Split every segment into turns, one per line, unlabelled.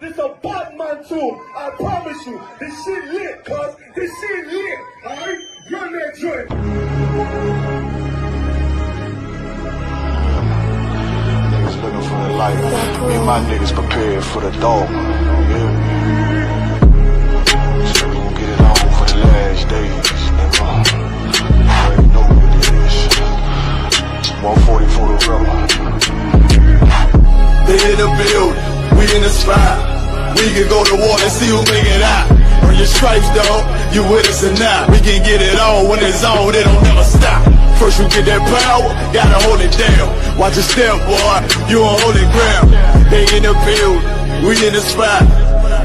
This a Batman too. I promise you. This shit lit, cuz. This shit lit. Alright? Run that joint.
Niggas looking for the light. Me and my niggas prepared for the dog. Yeah. So we gon' get it on for the last days. You already know what it is. 140 for the rubber.
They in the building, we in the spot. We can go to war and see who make it out. Earn your stripes, dog, you with us or not. We can get it on when it's on, they don't never stop. First you get that power, gotta hold it down. Watch your step, boy, you on holy ground. They in the building, we in the spot.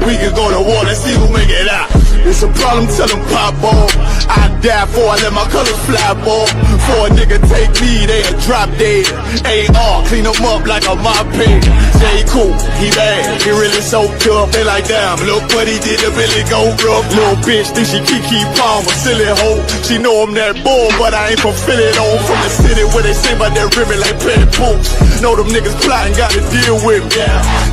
We can go to war and see who make it out. It's a problem, tell them pop ball. I die for, I let my colors fly, ball. For a nigga take me, they'll drop dead. AR, clean them up like a mop pig. J. Cool, he bad, he really soaked up. They like, damn, look what he did to Billy Goat rough. Little bitch, think she Kiki Palmer, silly hoe. She know I'm that bull, but I ain't from Philly though. From the city where they say about that ribbon like petty poops. Know them niggas plotting, gotta deal with me.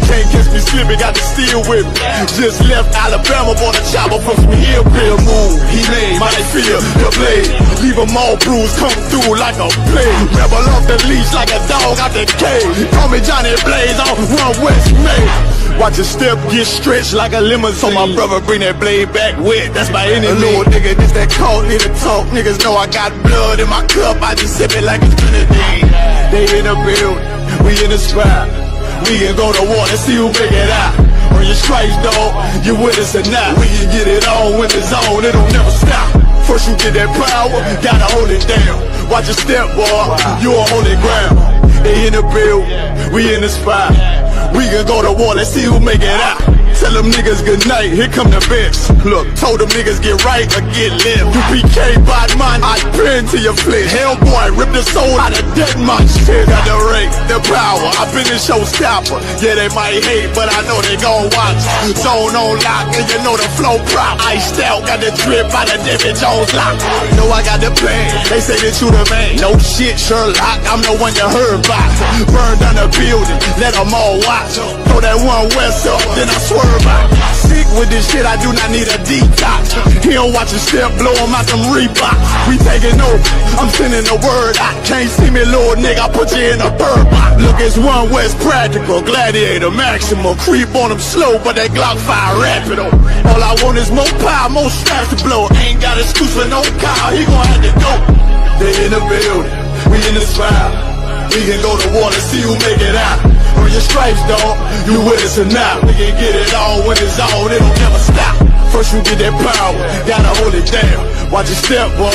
Can't catch me slipping, got to steal with me. Just left Alabama, bought a chopper from some hillbilly move. He made my feel the blade. Leave them all bruised, come through like a plague. Rebel off the leash like a dog out the cage. Call me Johnny Blaze on One West May. Watch your step get stretched like a limousine. So my brother bring that blade back wet, that's my enemy. A little nigga, this that cold, need to talk. Niggas know I got blood in my cup, I just sip it like it's grenadine. They in the building, we in the spot. We can go to war and see who make it out. Earn your stripes, dog, you with us or not. We can get it on when it's on, it'll never stop. First you get that power, gotta hold it down. Watch your step, boy, you on holy ground. They in the building, we in the spot. We can go to war, let's see who make it out. Tell them niggas good night, here come the best. Look, told them niggas get right or get left. UPK, bad man, I pin to your flesh. Hellboy, rip the soul out of dead man. Shit, got the rate, the power, I been the showstopper. Yeah, they might hate, but I know they gon' watch. Zone on lock, and you know the flow prop. Iced out, got the drip out of David Jones lock. Know I got the plan, they say that you the man. No shit, Sherlock, I'm the one you heard about. Burn down the building, let them all watch. Throw that One West up, then I swear. Sick with this shit, I do not need a detox. He don't watch a step, blow him out them Reeboks. We taking over, I'm sending the word out. Can't see me, little nigga, I put you in a bird box. Look, it's One West practical, gladiator, maximal. Creep on them slow, but that Glock fire rapid. All I want is more power, more straps to blow. Ain't got excuse for no car, he gon' have to go. They in the building, we in the spot. We can go to war and see who make it out. Earn your stripes, dog, you with us or not. We can get it on when it's on, it'll never stop. First you get that power, gotta hold it down. Watch your step, boy,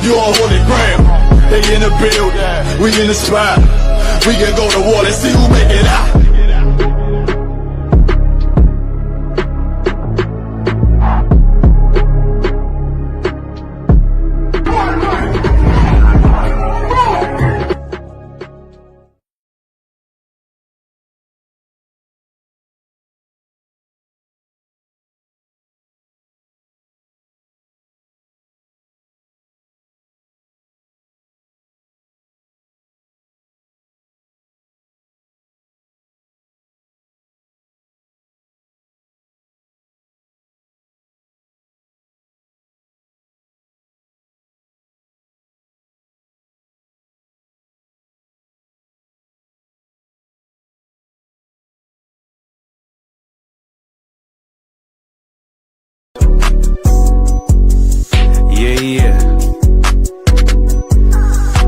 you on holy ground. They in the building, we in the spot. We can go to war, let's see who make it out.
Yeah.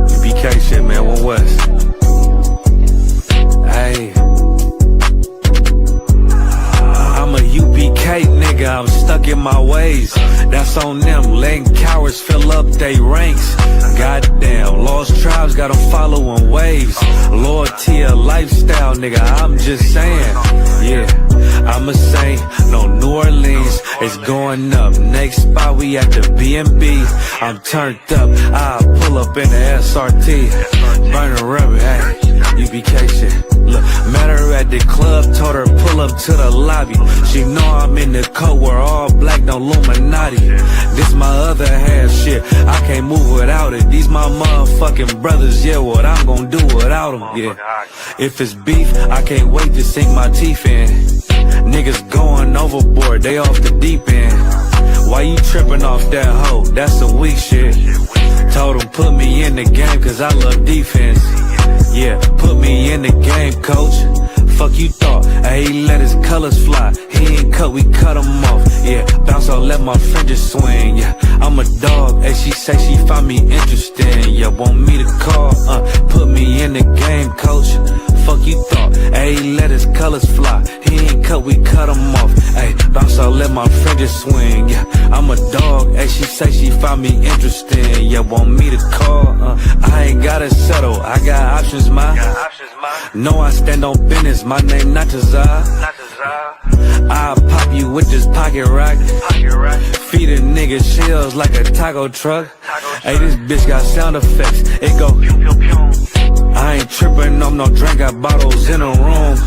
UPK shit, man, One West. Hey. I'm a UPK nigga, I'm stuck in my ways. That's on them, letting cowards fill up they ranks. Goddamn, lost tribes got them following waves. Loyalty a lifestyle, nigga, I'm just saying. Yeah. I'm a saint, no New Orleans, it's going up. Next spot we at the B&B. I'm turned up, I'll pull up in the SRT. Burning rubber, hey, UPK shit. Look, met her at the club, told her pull up to the lobby. She know I'm in the coat, we're all black, no Illuminati. This my other half shit, I can't move without it. These my motherfucking brothers, yeah, what I'm gonna do without them, yeah. If it's beef, I can't wait to sink my teeth in. Niggas going overboard, they off the deep end. Why you tripping off that hoe? That's some weak shit. Told him put me in the game cause I love defense. Yeah, put me in the game, coach. Fuck you thought, he let his colors fly. He ain't cut, we cut him off. Yeah, bounce out, let my fringes swing. Yeah, I'm a dog, and she say she find me interesting. Yeah, want me to call, put me in the game, coach. Fuck you thought, he let his colors fly. He ain't cut, we cut him off. Hey, bounce out, let my fringes swing. Yeah, I'm a dog, and she say she find me interesting. Yeah, want me to call, I ain't gotta settle, I got options, ma. No, I stand on business, my name not Tazar. I'll pop you with this pocket rock. Feed a nigga shells like a taco truck. Hey, this bitch got sound effects, it go pew pew pew. I ain't tripping, I'm no drink, got bottles in a room.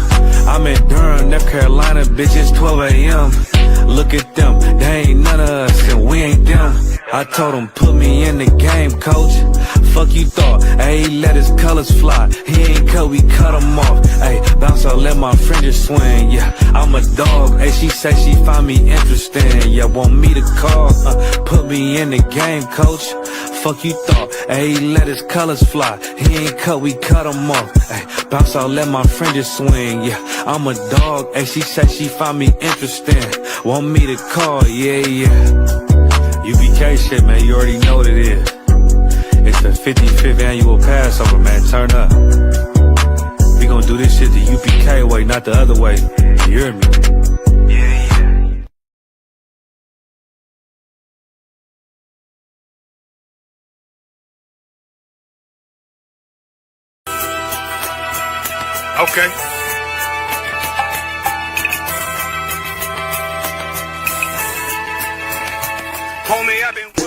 I'm in Durham, North Carolina, bitch, it's 12 a.m. Look at them, they ain't none of us, and we ain't them. I told him, put me in the game, coach. Fuck you thought, he let his colors fly. He ain't cut, we cut him off. Hey, bounce out, let my fringes swing. Yeah, I'm a dog, she say she find me interesting. Yeah, want me to call, put me in the game, coach. Fuck you thought, he let his colors fly. He ain't cut, we cut him off. Hey, bounce out, let my fringes swing. Yeah, I'm a dog, she say she find me interesting. Want me to call, yeah. UPK shit, man, you already know what it is. It's the 55th annual Passover, man, turn up. We gonna do this shit the UPK way, not the other way. You hear me? Yeah.
Okay.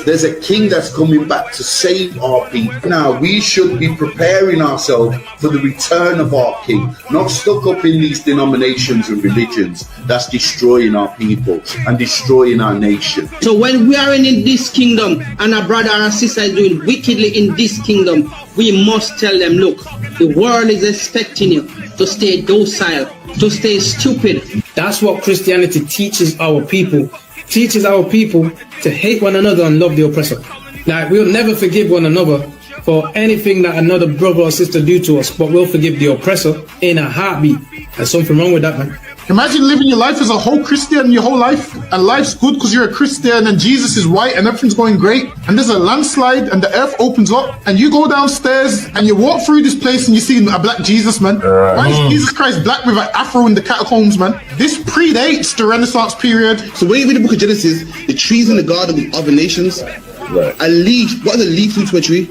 There's a king that's coming back to save our people. Now, we should be preparing ourselves for the return of our king, not stuck up in these denominations and religions that's destroying our people and destroying our nation.
So when we are in this kingdom and our brother and sister is doing wickedly in this kingdom, we must tell them, look, the world is expecting you to stay docile, to stay stupid.
That's what Christianity teaches our people. Teaches our people to hate one another and love the oppressor. Like, we'll never forgive one another for anything that another brother or sister do to us, but we'll forgive the oppressor in a heartbeat. There's something wrong with that, man.
Imagine living your life as a whole Christian your whole life, and life's good because you're a Christian and Jesus is white and everything's going great, and there's a landslide and the earth opens up and you go downstairs and you walk through this place and you see a black Jesus, man. Why is Jesus Christ black with an afro in the catacombs, man? This predates the Renaissance period.
So when you read the book of Genesis, the trees in the garden with other nations, a leaf, what is a leaf to a tree?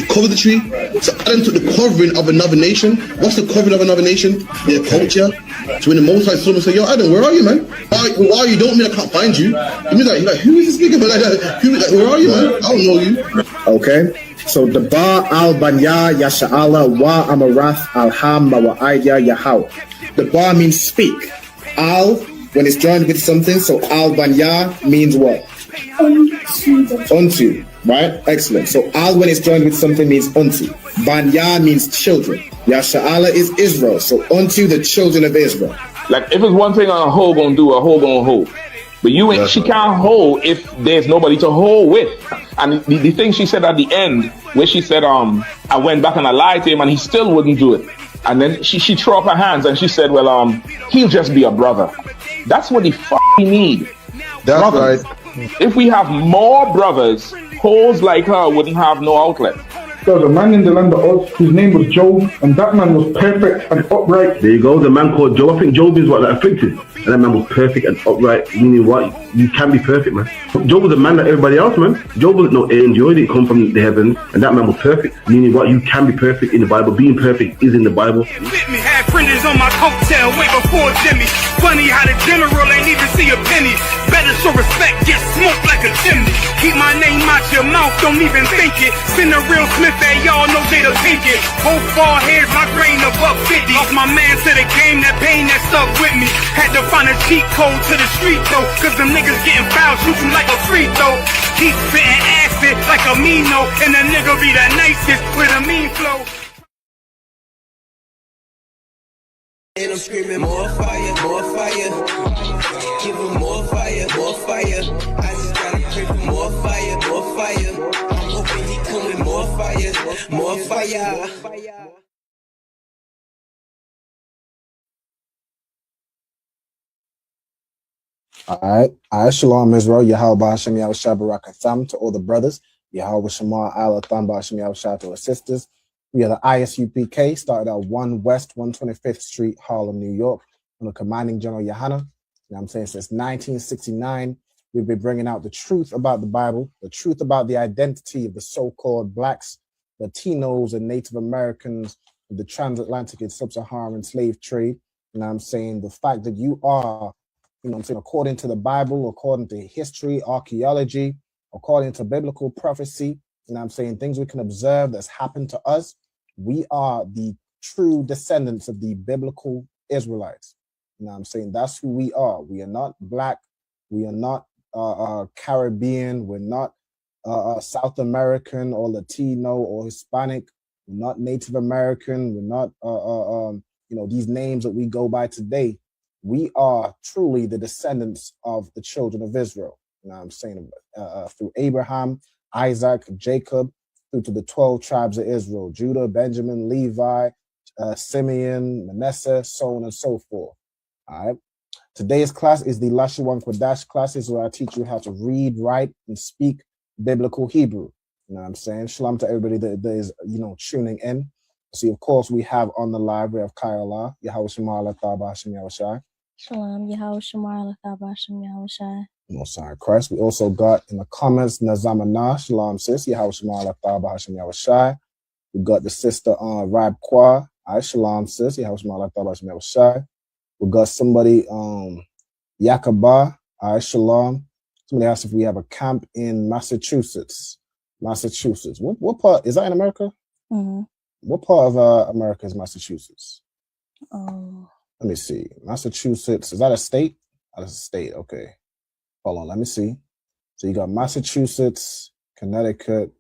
Cover the tree. So Adam took the covering of another nation. What's the covering of another nation? Their culture. So when the Most High saw him, say, yo, Adam, where are you, man? Why are you? Don't mean I can't find you. He means like, who is this nigga? Where are you, man? I don't know you.
Okay. So the Ba al Banya Yasha'ala wa Amarath al Ham wa Aidya Yahau. The Ba means speak. Al, when it's joined with something, so al Banya means what? Unto, right? Excellent. So al when it's joined with something means unto. Banya means children. Yasha'ala is Israel. So unto the children of Israel.
Like if it's one thing a hoe gonna do, a hoe gonna hold. But you ain't, she can't hold if there's nobody to hold with. And the thing she said at the end, where she said, I went back and I lied to him and he still wouldn't do it. And then she threw up her hands and she said, well, he'll just be a brother. That's what he need.
That's
brothers.
Right.
If we have more brothers, hoes like her wouldn't have no outlet.
There was a man in the land of Oz, his name was Job, and that man was perfect and upright.
There you go, the man called Job. I think Job is what, afflicted. And that man was perfect and upright, meaning what? You can be perfect, man. Job was a man like everybody else, man. Job wasn't no angel, he didn't come from the heaven, and that man was perfect, meaning what? You can be perfect in the Bible. Being perfect is in the Bible.
With me, had printers on my coattail way before Jimmy. Funny how the general ain't even see a penny. Better show respect, get smoked like a chimney. Keep my name out your mouth, don't even think it. Send a real Smith and y'all know they the pink it. Both ball heads, my grain above 50. Lost my man to the game, that pain that stuck with me. Had to find a cheat code to the street though, cause them niggas getting foul, shoot you like a free throw. Keep spitting acid like a Mino, and the nigga be the nicest with a mean flow.
And I'm screaming more fire, more fire. Give him more fire, more fire. I just gotta pray for more fire, more fire. I'm hoping he come with more fire, more fire.
All right, Shalom Israel, Yahweh Hashem Yahushua Barakatham to all the brothers, Yahweh Shema Alatham Hashem Yahushua to our sisters. We are the ISUPK, started at 1 West 125th Street, Harlem, New York, under commanding General Yohana. You know what I'm saying? Since 1969, we've been bringing out the truth about the Bible, the truth about the identity of the so-called blacks, Latinos, and Native Americans, the transatlantic and sub-Saharan slave trade. You know what I'm saying? The fact that you are, you know what I'm saying, according to the Bible, according to history, archaeology, according to biblical prophecy, you know what I'm saying, things we can observe that's happened to us, we are the true descendants of the biblical Israelites. You know what I'm saying? That's who we are. We are not black. We are not Caribbean. We're not South American or Latino or Hispanic. We're not Native American. We're not, you know, these names that we go by today. We are truly the descendants of the children of Israel. You know what I'm saying? Through Abraham, Isaac, Jacob, through to the 12 tribes of Israel, Judah, Benjamin, Levi, Simeon, Manasseh, so on and so forth. All right. Today's class is the Lashawan Qadash classes, where I teach you how to read, write, and speak biblical Hebrew. You know what I'm saying? Shalom to everybody that is, you know, tuning in. See, of course, we have on the live, we have Kayala, Yahweh Shema Allah Thaba Hashem Yahushai.
Shalom, Yahweh Shema Allah Thaba Hashem Yahushai.
Most High Christ. We also got in the comments Nazamana, Shalom sis, Yahweh Shema Allah Thaba Hashem Yahushai. We got the sister Rab Kwa, Shalom sis, Yahweh Shema Allah Thaba Hashem Yahushai. We got somebody Yakaba, Shalom. Somebody asked if we have a camp in Massachusetts. What part is that in America?
Mm-hmm.
What part of America is Massachusetts?
Oh.
Let me see. Massachusetts, is that a state? That's a state, okay. Hold on, let me see. So you got Massachusetts, Connecticut.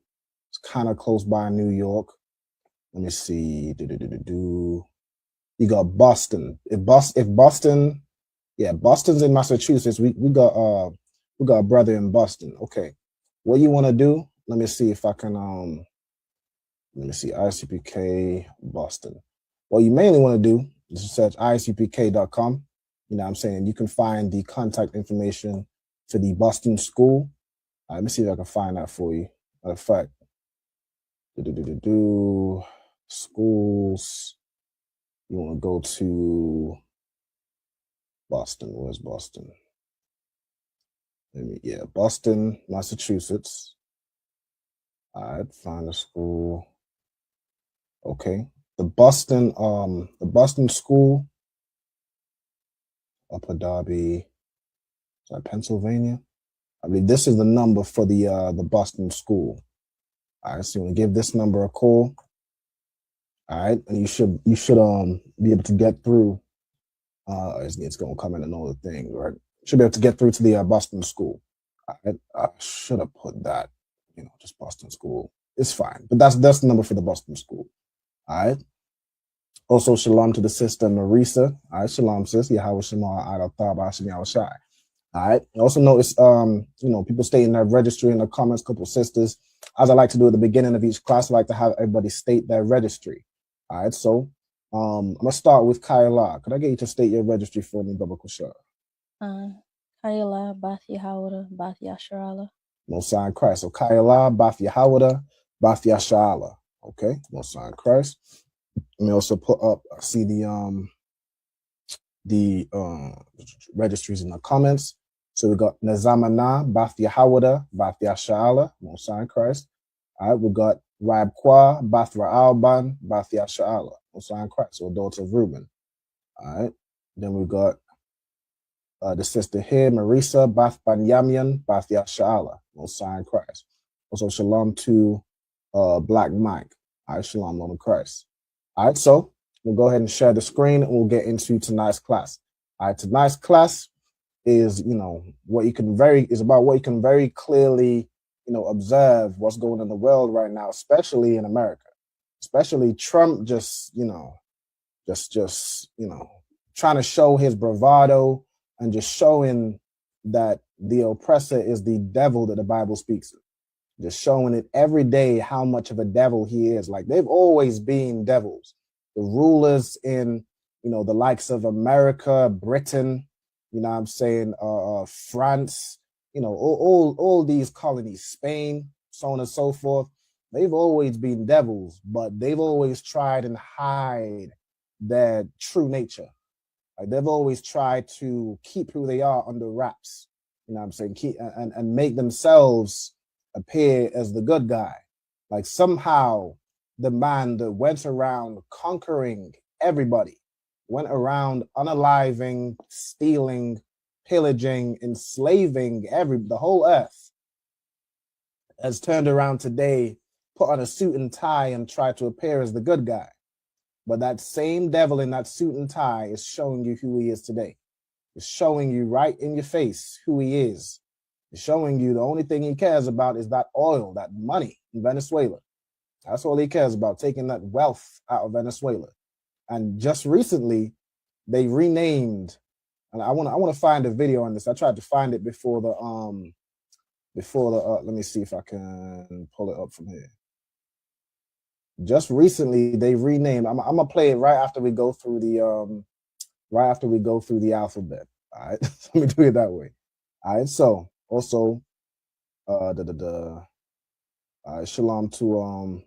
It's kind of close by New York. Let me see. You got Boston. If Boston, yeah, Boston's in Massachusetts. We got a brother in Boston. Okay. What you want to do? Let me see if I can let me see, ISUPK Boston. What you mainly want to do is search isupk.com. You know what I'm saying? You can find the contact information for the Boston school. Let me see if I can find that for you. Matter of fact, schools. You want to go to Boston. Where's Boston? Boston, Massachusetts. All right, find a school. Okay, the Boston school, Upper Darby, is that Pennsylvania? I believe this is the number for the Boston school. All right, so you want to give this number a call. All right, and you should be able to get through. It's gonna come in another thing, right? Should be able to get through to the Boston school. All right, I should have put that, you know, just Boston school. It's fine, but that's the number for the Boston school. All right. Also, shalom to the sister Marisa. All right, shalom sis. Yahweh Shema Allah Thaba Hashem Yahushai. All right. Also notice, you know, people state in their registry in the comments, couple sisters. As I like to do at the beginning of each class, I like to have everybody state their registry. All right. So, I'm gonna start with Kayla. Could I get you to state your registry for me, Baba Kushar?
Kayla Bath Yahawada Bath Yasharala.
Most High Christ. So Kayla Bath Yahawada Bath Yasharala. Okay, Most High Christ. Let me also put up, I see the registries in the comments. So we got Nazamana, Bath Yahawada, Bath Yasha'ala, Most High Christ. All right, we got Rab Kwa, Bath Ra'alban, Bath Yasha'ala, Most High Christ, or daughter of Reuben. All right, then we got the sister here, Marisa, Bath Banyamian, Bath Yasha'ala, Most High Christ. Also, shalom to Black Mike. All right, shalom, Lord of Christ. All right, so we'll go ahead and share the screen and we'll get into tonight's class. All right, tonight's class is, you know, what you can very clearly, you know, observe what's going on in the world right now, especially in America. Especially Trump just
trying to show his bravado and just showing that the oppressor is the devil that the Bible speaks of. Just showing it every day how much of a devil he is. Like, they've always been devils. The rulers in, the likes of America, Britain, France, all these colonies, Spain, so on and so forth. They've always been devils, but they've always tried and hide their true nature. Like, they've always tried to keep who they are under wraps, keep and make themselves appear as the good guy. Like, somehow the man that went around conquering everybody, went around unaliving, stealing, pillaging, enslaving the whole earth, has turned around today, put on a suit and tie and tried to appear as the good guy. But that same devil in that suit and tie is showing you who he is today. It's showing you right in your face who he is. It's showing you the only thing he cares about is that oil, that money in Venezuela. That's all he cares about, taking that wealth out of Venezuela. And just recently, they renamed, and I want to find a video on this. I tried to find it before the let me see if I can pull it up from here. Just recently, they renamed. I'm gonna play it right after we go through the alphabet. All right, let me do it that way. All right, so also, shalom to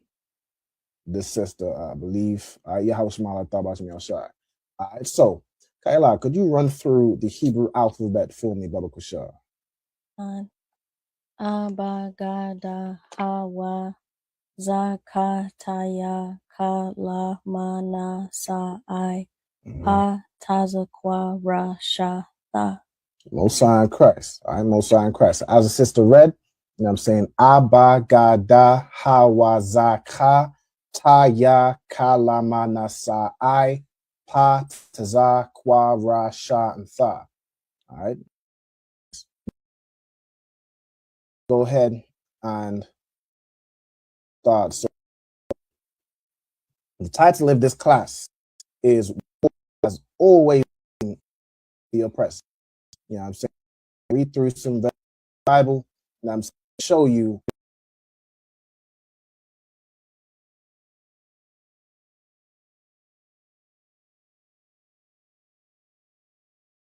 this sister, I believe. Yahweh Shemala Tabashim Yashai. All right, so Kaila, could you run through the Hebrew alphabet for me, Baba Kushar?
Abba, Gada, Hawa, Zakataya, Kala, Mana, Sa'ai, Pa, Tazakwa, Rasha, Tha.
Mosai in Christ. All right, Mosai in Christ. As the sister read, Abba, Gada, Hawa, Zaka, Taya, Kala, Mana, Sa'ai, Pa, Tazakwa, Rasha, and Tha. All right. Go ahead and start. So the title of this class is "Has Always Been the Oppressor." I'm saying, read through some Bible, and I'm show you.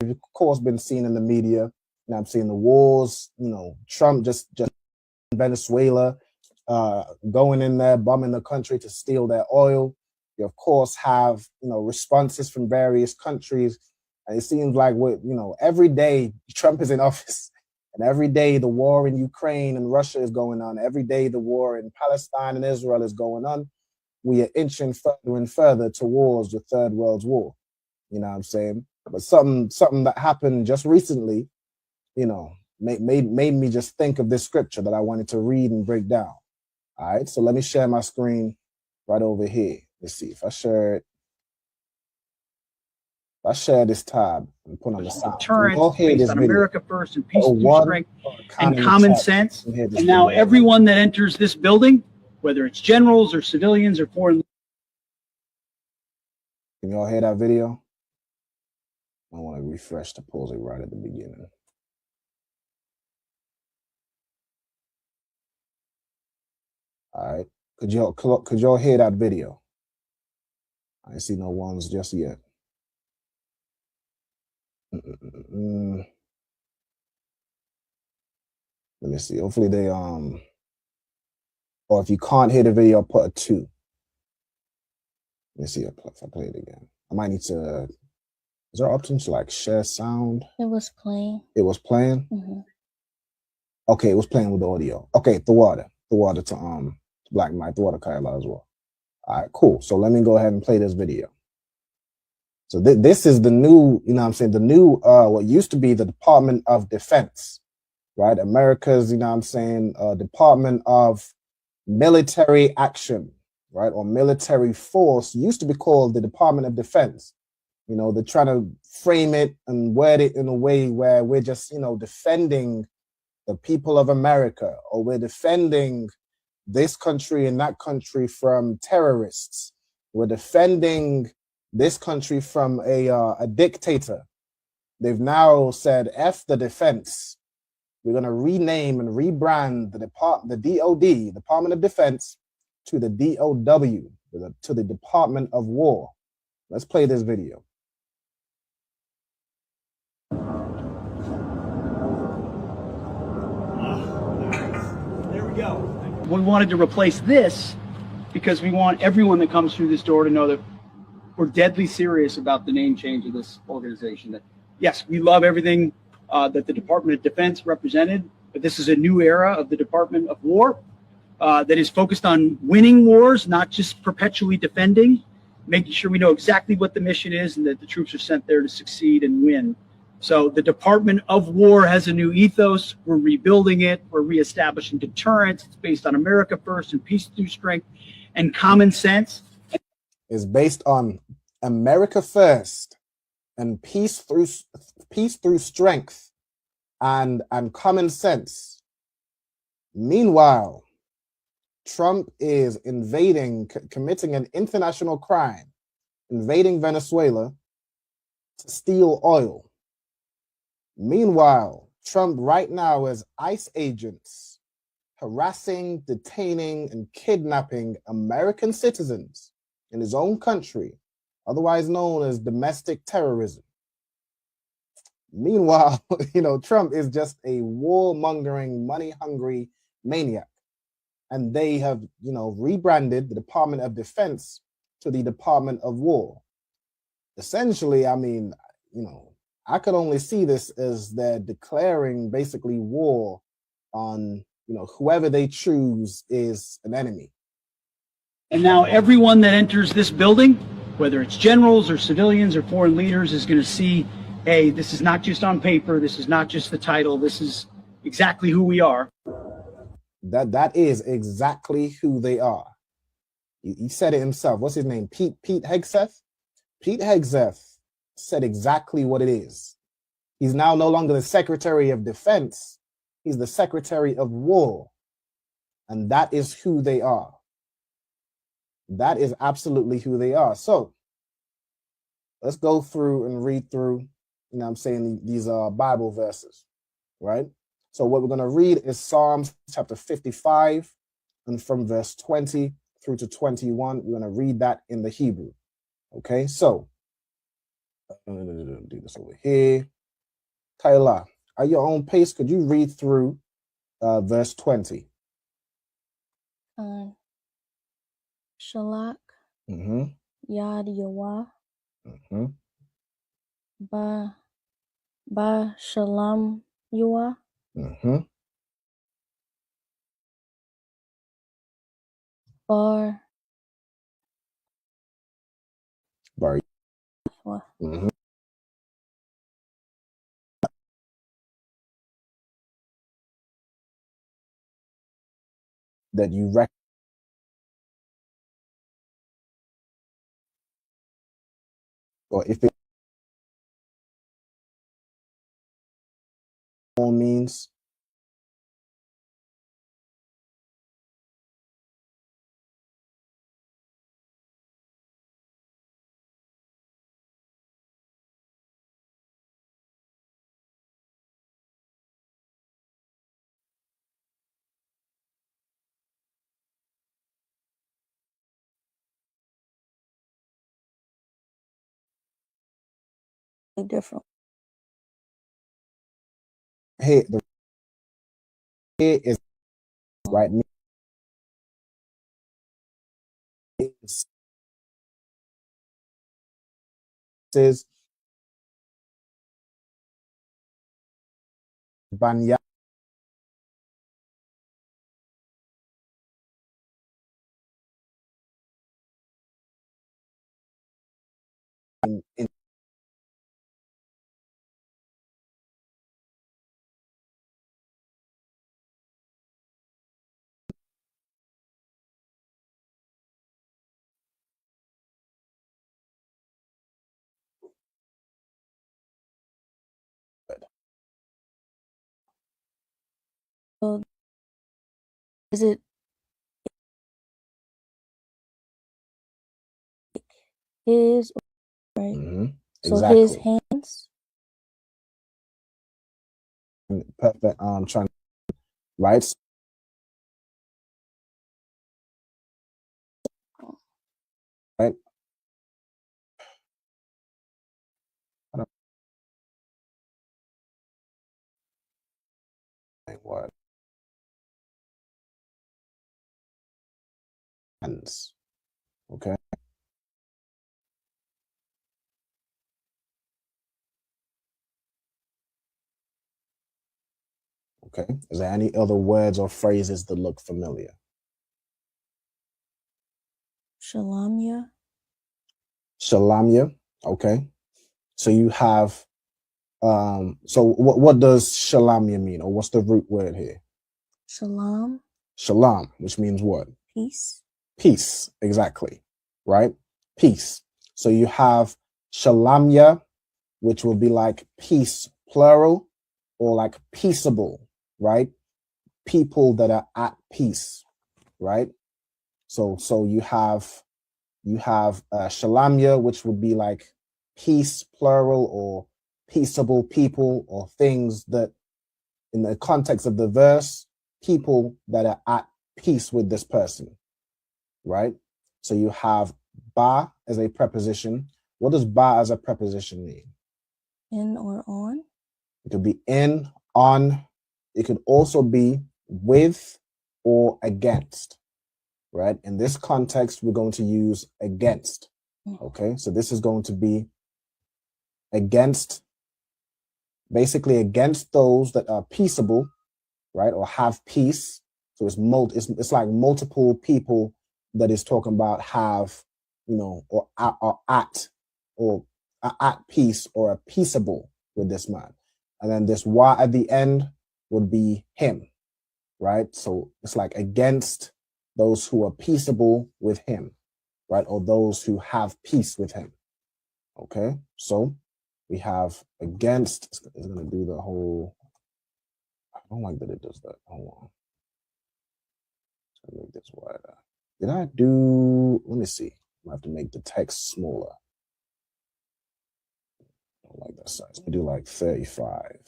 Of course, been seen in the media. I'm seeing the wars. Trump just Venezuela, going in there, bombing the country to steal their oil. You of course have responses from various countries, and it seems like every day Trump is in office, and every day the war in Ukraine and Russia is going on. Every day the war in Palestine and Israel is going on. We are inching further and further towards the Third World War. But something that happened just recently, made me just think of this scripture that I wanted to read and break down. All right, so let me share my screen right over here. Let's see if I share it. If I share this tab and put on the sound.
Deterrence based on America first and peace through strength and common sense. And now everyone that enters this building, whether it's generals or civilians or foreign.
Can y'all hear that video? I want to refresh to pause it right at the beginning. All right, could y'all hear that video? I see no ones just yet. Let me see. Hopefully they or if you can't hear the video, put a 2. Let me see if I play it again. I might need to. Is there options to like share sound?
It was playing.
It was playing.
Mm-hmm.
Okay, it was playing with the audio. Okay, the water to Black Mike, the water Kyla as well. All right, cool. So let me go ahead and play this video. So this is the new, the new, what used to be the Department of Defense, right? America's, Department of Military Action, right? Or military force used to be called the Department of Defense. They're trying to frame it and word it in a way where we're just, defending the people of America, or we're defending this country and that country from terrorists. We're defending this country from a dictator. They've now said, F the defense. We're going to rename and rebrand the DOD, Department of Defense, to the DOW, to the Department of War. Let's play this video.
There we go. We wanted to replace this because we want everyone that comes through this door to know that we're deadly serious about the name change of this organization. That yes, we love everything that the Department of Defense represented, but this is a new era of the Department of War that is focused on winning wars, not just perpetually defending, making sure we know exactly what the mission is and that the troops are sent there to succeed and win. So the Department of War has a new ethos. We're rebuilding it. We're reestablishing deterrence. It's based on America first and peace through strength and common sense.
It's based on America first and peace through strength and common sense. Meanwhile, Trump is committing an international crime, invading Venezuela to steal oil. Meanwhile, Trump right now has ICE agents harassing, detaining, and kidnapping American citizens in his own country, otherwise known as domestic terrorism. Meanwhile, Trump is just a warmongering, money-hungry maniac. And they have, rebranded the Department of Defense to the Department of War. Essentially, I could only see this as they're declaring basically war on, whoever they choose is an enemy.
And now everyone that enters this building, whether it's generals or civilians or foreign leaders, is going to see, hey, this is not just on paper. This is not just the title. This is exactly who we are.
That is exactly who they are. He said it himself. What's his name? Pete Hegseth? Pete Hegseth said exactly what it is. He's now no longer the Secretary of Defense. He's the Secretary of War. And that is who they are. That is absolutely who they are. So let's go through and read through, these Bible verses, right? So what we're going to read is Psalms chapter 55, and from verse 20 through to 21, we're going to read that in the Hebrew. Okay, so I'm going to do this over here. Tyler, at your own pace, could you read through verse 20?
Shalak, Yad Yawah, Ba Shalom Yawah. Bar.
That you reckon. Or if it all means.
Different.
Here is right now. Says Banya. In
So is it is Right.
Mm-hmm.
So
Exactly.
his hands.
Perfect. Trying right. Right. I don't think what hands. Okay. Okay. Is there any other words or phrases that look familiar?
Shalamya.
Shalamya. Okay. So you have so what does shalamya mean, or what's the root word here?
Shalom.
Shalom, which means what?
Peace.
Peace, exactly. Right? Peace. So you have shalamya, which will be like peace, plural, or like peaceable, right? People that are at peace, right? So you have shalamya, which would be like peace, plural, or peaceable people, or things that, in the context of the verse, people that are at peace with this person, right? So you have ba as a preposition. What does ba as a preposition mean?
In or on.
It could be in, on. It could also be with or against, right? In this context, we're going to use against. Okay, so this is going to be against, basically against those that are peaceable, right, or have peace. So it's like multiple people that is talking about have, or at peace or are peaceable with this man. And then this wa at the end would be him, right? So it's like against those who are peaceable with him, right? Or those who have peace with him. Okay, so we have against. It's going to do the whole. I don't like that it does that. Hold on. Let's make this wider. Did I do? Let me see. I have to make the text smaller. I don't like that size. Let me do like 35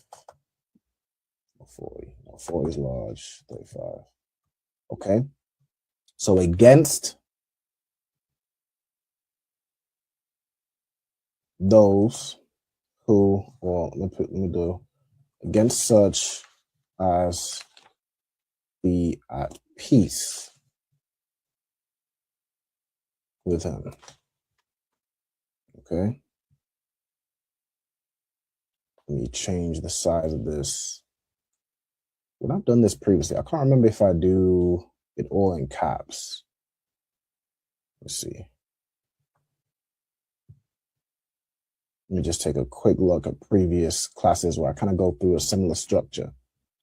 or 40. No, 40 is large. 35. Okay. So against those who, well, let me do against such as be at peace with him. Okay. Let me change the size of this. When I've done this previously, I can't remember if I do it all in caps. Let's see. Let me just take a quick look at previous classes where I kind of go through a similar structure.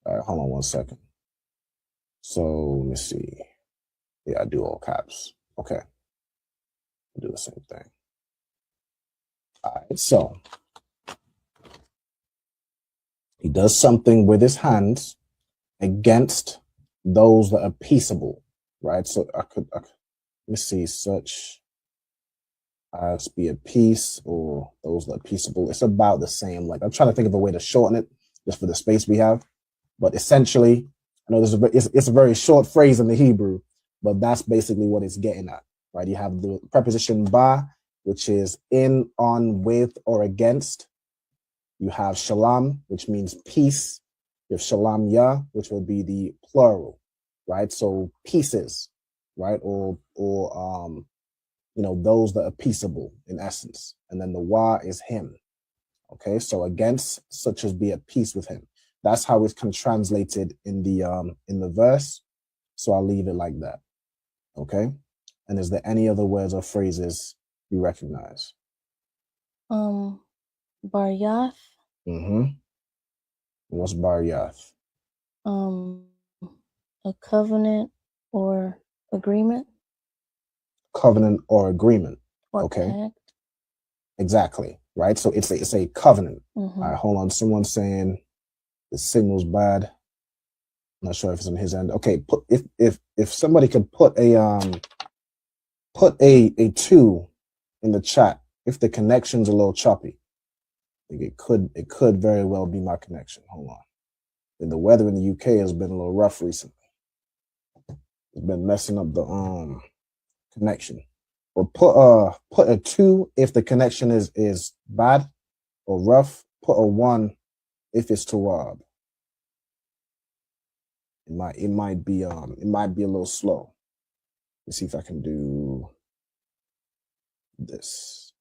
All right, hold on 1 second. So let me see. Yeah, I do all caps. Okay. I'll do the same thing. All right, so he does something with his hands against those that are peaceable, right? So let me see, such as be at peace or those that are peaceable. It's about the same. Like, I'm trying to think of a way to shorten it just for the space we have. But essentially, I know it's a very short phrase in the Hebrew, but that's basically what it's getting at, right? You have the preposition ba, which is in, on, with, or against. You have shalom, which means peace. You have shalom ya, which will be the plural, right? So pieces, right? Or those that are peaceable in essence. And then the wa is him. Okay, so against such as be at peace with him. That's how it's kind of translated in the verse. So I'll leave it like that. Okay. And is there any other words or phrases you recognize?
Baryath.
Mm-hmm. What's Baryath?
A covenant or agreement.
Covenant or agreement.
Or
okay.
Pact. Exactly.
Right. So it's a covenant.
Mm-hmm.
All right. Hold on. Someone's saying the signal's bad. I'm not sure if it's on his end. Okay. If somebody could put a 2 in the chat, If the connection's a little choppy, I think it could very well be my connection. Hold on. And the weather in the UK has been a little rough recently. It's been messing up the connection. Or put a 2 if the connection is bad or rough. Put a 1 if it's Tawab. It might be a little slow. Let's see if I can do this.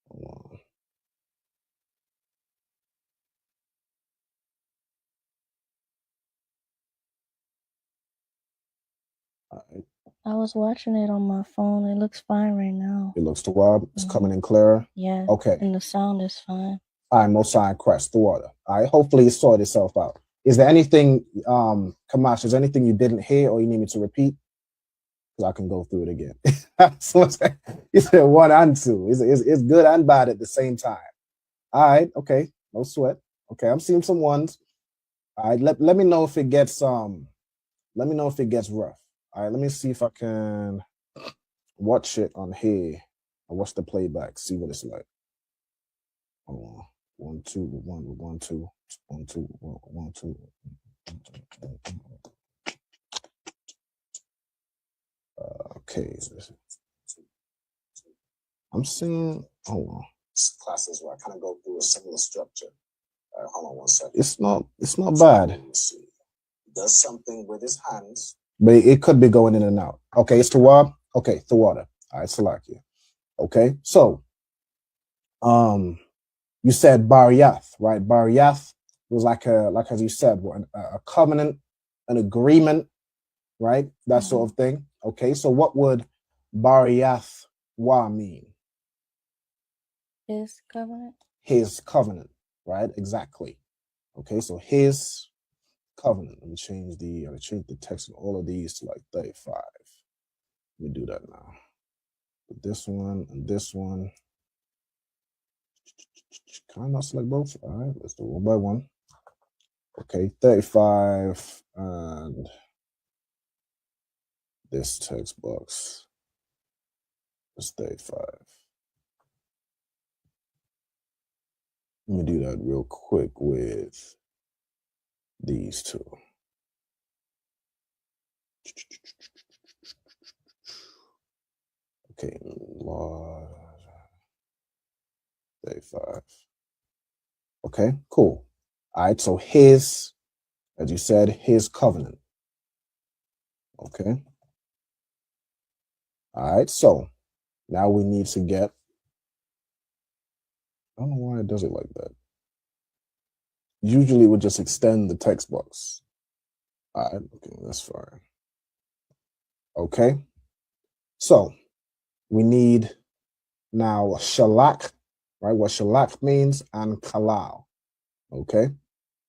Hold on. All right.
I was watching it on my phone. It looks fine right now.
It looks Tawab. It's coming in clearer.
Yeah.
Okay.
And the sound is fine.
All right, Most High Christ, the water. All right, hopefully it sorted itself out. Is there anything, Kamash, is there anything you didn't hear or you need me to repeat? Because I can go through it again. So you said 1 and 2. It's good and bad at the same time. All right, okay, no sweat. Okay, I'm seeing some 1s. All right, let me know if it gets rough. All right, let me see if I can watch it on here. I'll watch the playback, see what it's like. Hold on. 1 2 1 1 2 1 2 1 2. Okay. I'm seeing. Hold on. Classes where I kind of go through a similar structure. All right, hold on 1 second. It's not bad. Let me see. He does something with his hands, but it could be going in and out. Okay, it's Tawab. Okay, Tawada. All right, Salakia. Okay, so you said Bariyath, right? Bariyath was like as you said, a covenant, an agreement, right? That sort of thing. Okay, so what would Bariyath Wa mean?
His covenant.
His covenant, right? Exactly. Okay, so his covenant. Let me change the text of all of these to like 35. Let me do that now. This one and this one. Can I not select both? All right, let's do 1 by 1. Okay, 35 and this text box is 35. Let me do that real quick with these two. Okay, 35. Okay, cool. All right, so his, as you said, his covenant. Okay. All right, so now we need to get, I don't know why it does it like that. Usually we just extend the text box. All right, okay, that's fine. Okay, so we need now shalak, right? What shalak means, and kalal. Okay.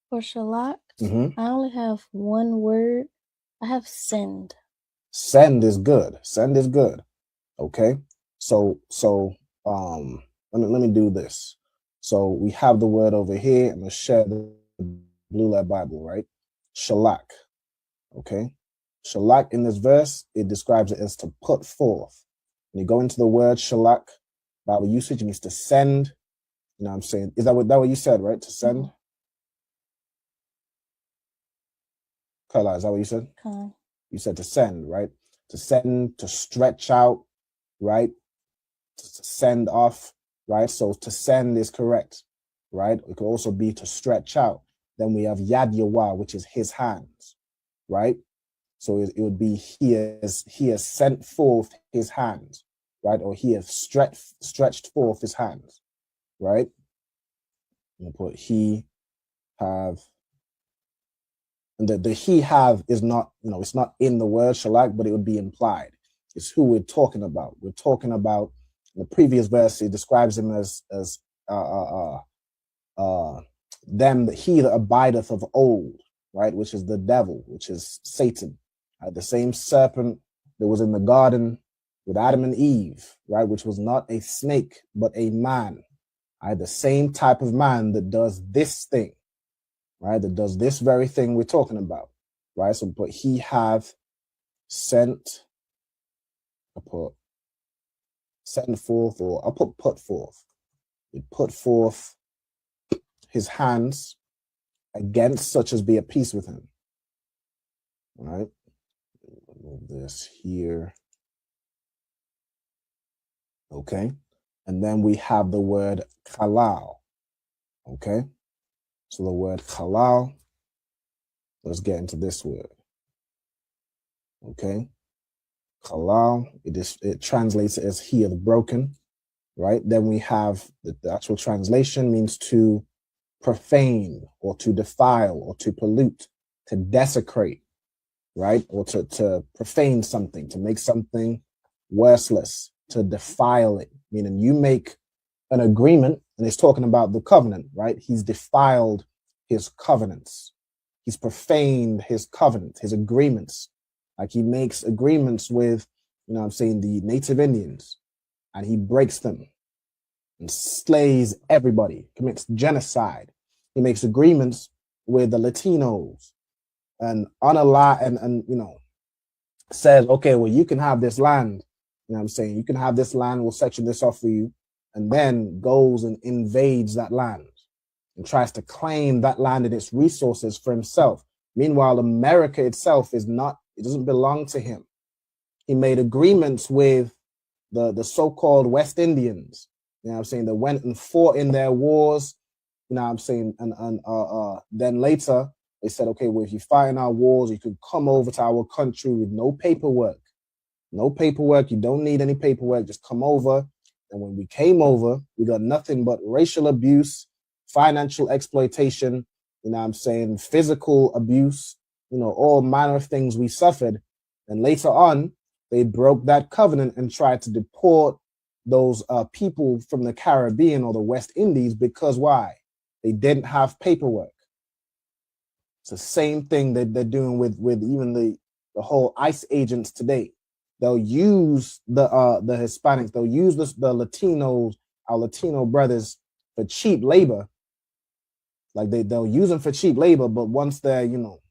For shalak,
Mm-hmm.
I only have 1 word. I have send.
Send is good. Send is good. Okay. So let me do this. So we have the word over here. I'm gonna share the Blue Letter Bible, right? Shalak. Okay. Shalak in this verse, it describes it as to put forth. When you go into the word shalak, Bible usage, it means to send. You know what I'm saying? Is that what you said, right? To send? Carla, is that what you said? You said to send, right? To send, to stretch out, right? To send off, right? So to send is correct, right? It could also be to stretch out. Then we have Yad Yawah, which is his hands, right? So it would be he has sent forth his hands, right? Or he has stretched forth his hands, right? I'm gonna put he have. And the he have is not, it's not in the word shalak, but it would be implied. It's who we're talking about. We're talking about, in the previous verse, it describes him as them, he that abideth of old, right? Which is the devil, which is Satan. The same serpent that was in the garden with Adam and Eve, right? Which was not a snake, but a man. Right? The same type of man that does this thing. Right, that does this very thing we're talking about, right? So, but he have sent I put send forth, or I put forth. He put forth his hands against such as be at peace with him. All right. Move this here. Okay. And then we have the word halal. Okay. So the word halal, let's get into this word. Okay. Halal, it translates as he hath broken. Right. Then we have the actual translation means to profane or to defile or to pollute, to desecrate, right? Or to profane something, to make something worthless, to defile it, meaning you make an agreement, and it's talking about the covenant, right? He's defiled his covenants. He's profaned his covenant, his agreements. Like he makes agreements with, you know what I'm saying, the Native Indians, and he breaks them and slays everybody, commits genocide. He makes agreements with the Latinos and and you know, says, okay, well, you can have this land. You know what I'm saying? You can have this land, we'll section this off for you, and then goes and invades that land and tries to claim that land and its resources for himself. Meanwhile, America itself is not, it doesn't belong to him. He made agreements with the so-called West Indians, you know what I'm saying, that went and fought in their wars, you know what I'm saying, and then later they said, okay, well, if you fight in our wars, you could come over to our country with no paperwork. No paperwork, you don't need any paperwork, just come over. And when we came over, we got nothing but racial abuse, financial exploitation, you know what I'm saying, physical abuse, you know, all manner of things we suffered. And later on, they broke that covenant and tried to deport those people from the Caribbean or the West Indies because why? They didn't have paperwork. It's the same thing that they're doing with even the whole ICE agents today. They'll use the Hispanics, they'll use the Latinos, our Latino brothers, for cheap labor. Like they'll use them for cheap labor, but once they're, you know,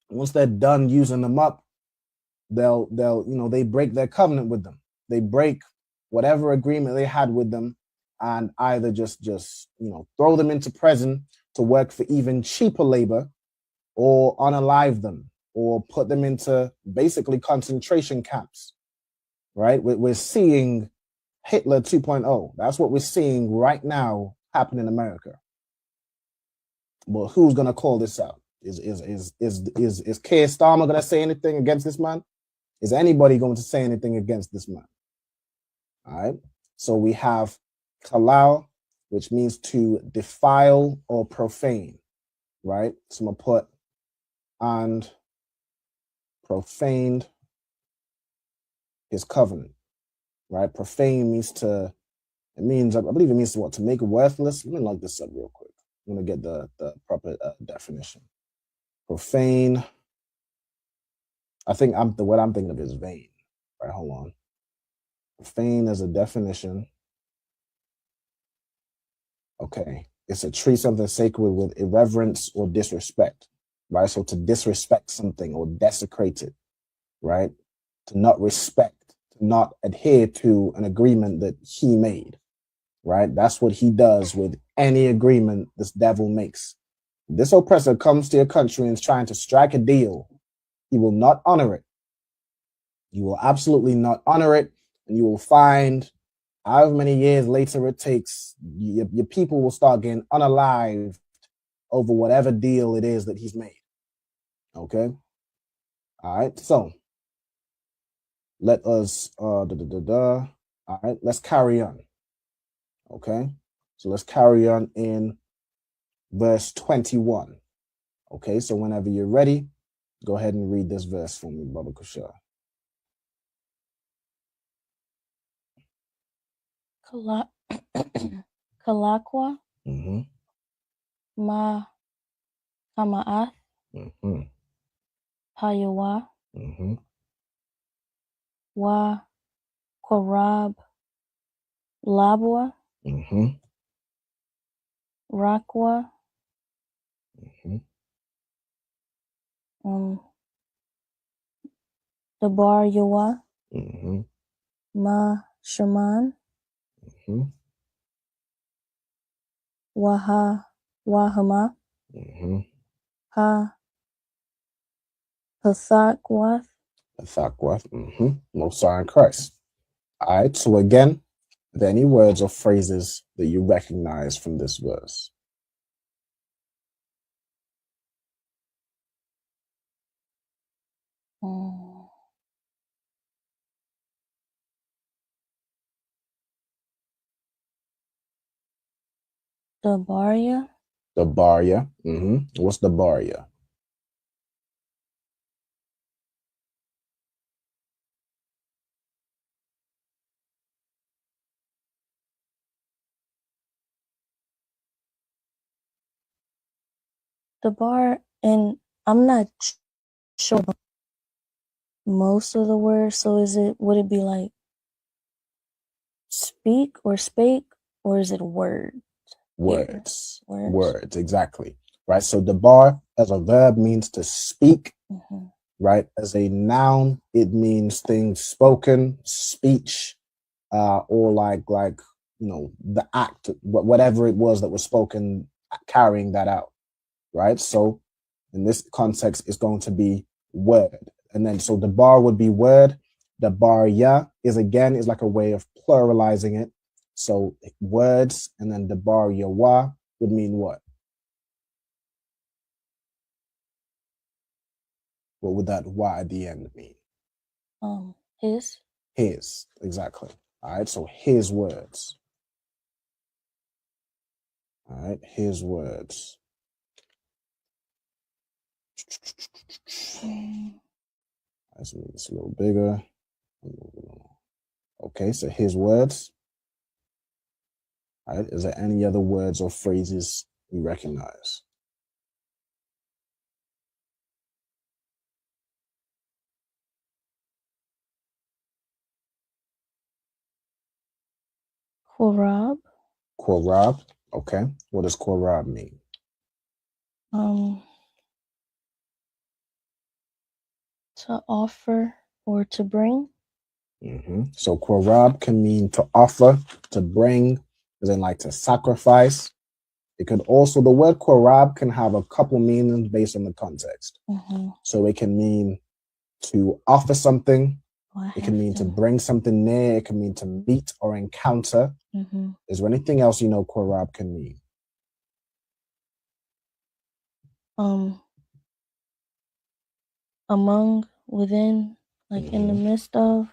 once they're done using them up, they'll you know, they break their covenant with them. They break whatever agreement they had with them and either just you know, throw them into prison to work for even cheaper labor, or unalive them, or put them into basically concentration camps, right? We're seeing Hitler 2.0. That's what we're seeing right now happen in America. But who's gonna call this out? Is Keir Starmer gonna say anything against this man? Is anybody going to say anything against this man? All right. So we have halal, which means to defile or profane, right? So I'm gonna put and profaned his covenant, right? Profane means to, it means, I believe it means to what? To make worthless. Let me look this up real quick. I'm gonna get the proper definition. Profane. I think the word I'm thinking of is vain. Right, hold on. Profane as a definition. Okay, it's to treat something sacred with irreverence or disrespect, right? So to disrespect something or desecrate it, right? To not respect, to not adhere to an agreement that he made, right? That's what he does with any agreement this devil makes. This oppressor comes to your country and is trying to strike a deal. He will not honor it. You will absolutely not honor it, and you will find however many years later it takes, your people will start getting unalived over whatever deal it is that he's made. Okay? All right, so let us, all right, let's carry on. Okay? So let's carry on in verse 21. Okay, so whenever you're ready, go ahead and read this verse for me, Baba Kushar.
Kalakwa, Ma Kama'ath, Payawa, Wa Korab Labwa, Rakwa, Dabar Yawa, Ma Shaman,
Mm-hmm.
Waha Wahama,
Mm-hmm.
Ha Hathakwath.
Hathakwath. Mm-hmm. Most are in Christ. All right. So again, are there any words or phrases that you recognize from this verse?
The Barya.
The Barya. Mm-hmm. What's the Barya?
The bar, and I'm not sure about most of the words. So would it be like speak or spake, or is it word?
Words.
Words.
Words, exactly. Right. So the bar as a verb means to speak.
Mm-hmm.
Right. As a noun, it means things spoken, speech, or like the act, whatever it was that was spoken, carrying that out. Right. So in this context, it's going to be word. And then so the bar would be word. The bar ya is like a way of pluralizing it. So words, and then the bar yawa would mean what? What would that wa at the end mean?
His.
His, exactly. All right, so his words. All right, his words. Let's make this a little bigger. Okay, so his words. All right, is there any other words or phrases you recognize?
Korab.
Korab. Okay, what does korab mean?
To offer or to bring.
Mm-hmm. So korab can mean to offer, to bring, as in like to sacrifice. It could also, the word korab can have a couple meanings based on the context.
Mm-hmm.
So it can mean to offer something. It can mean to bring something near. It can mean to meet or encounter.
Mm-hmm.
Is there anything else you know korab can mean?
Among, within, like in the midst of.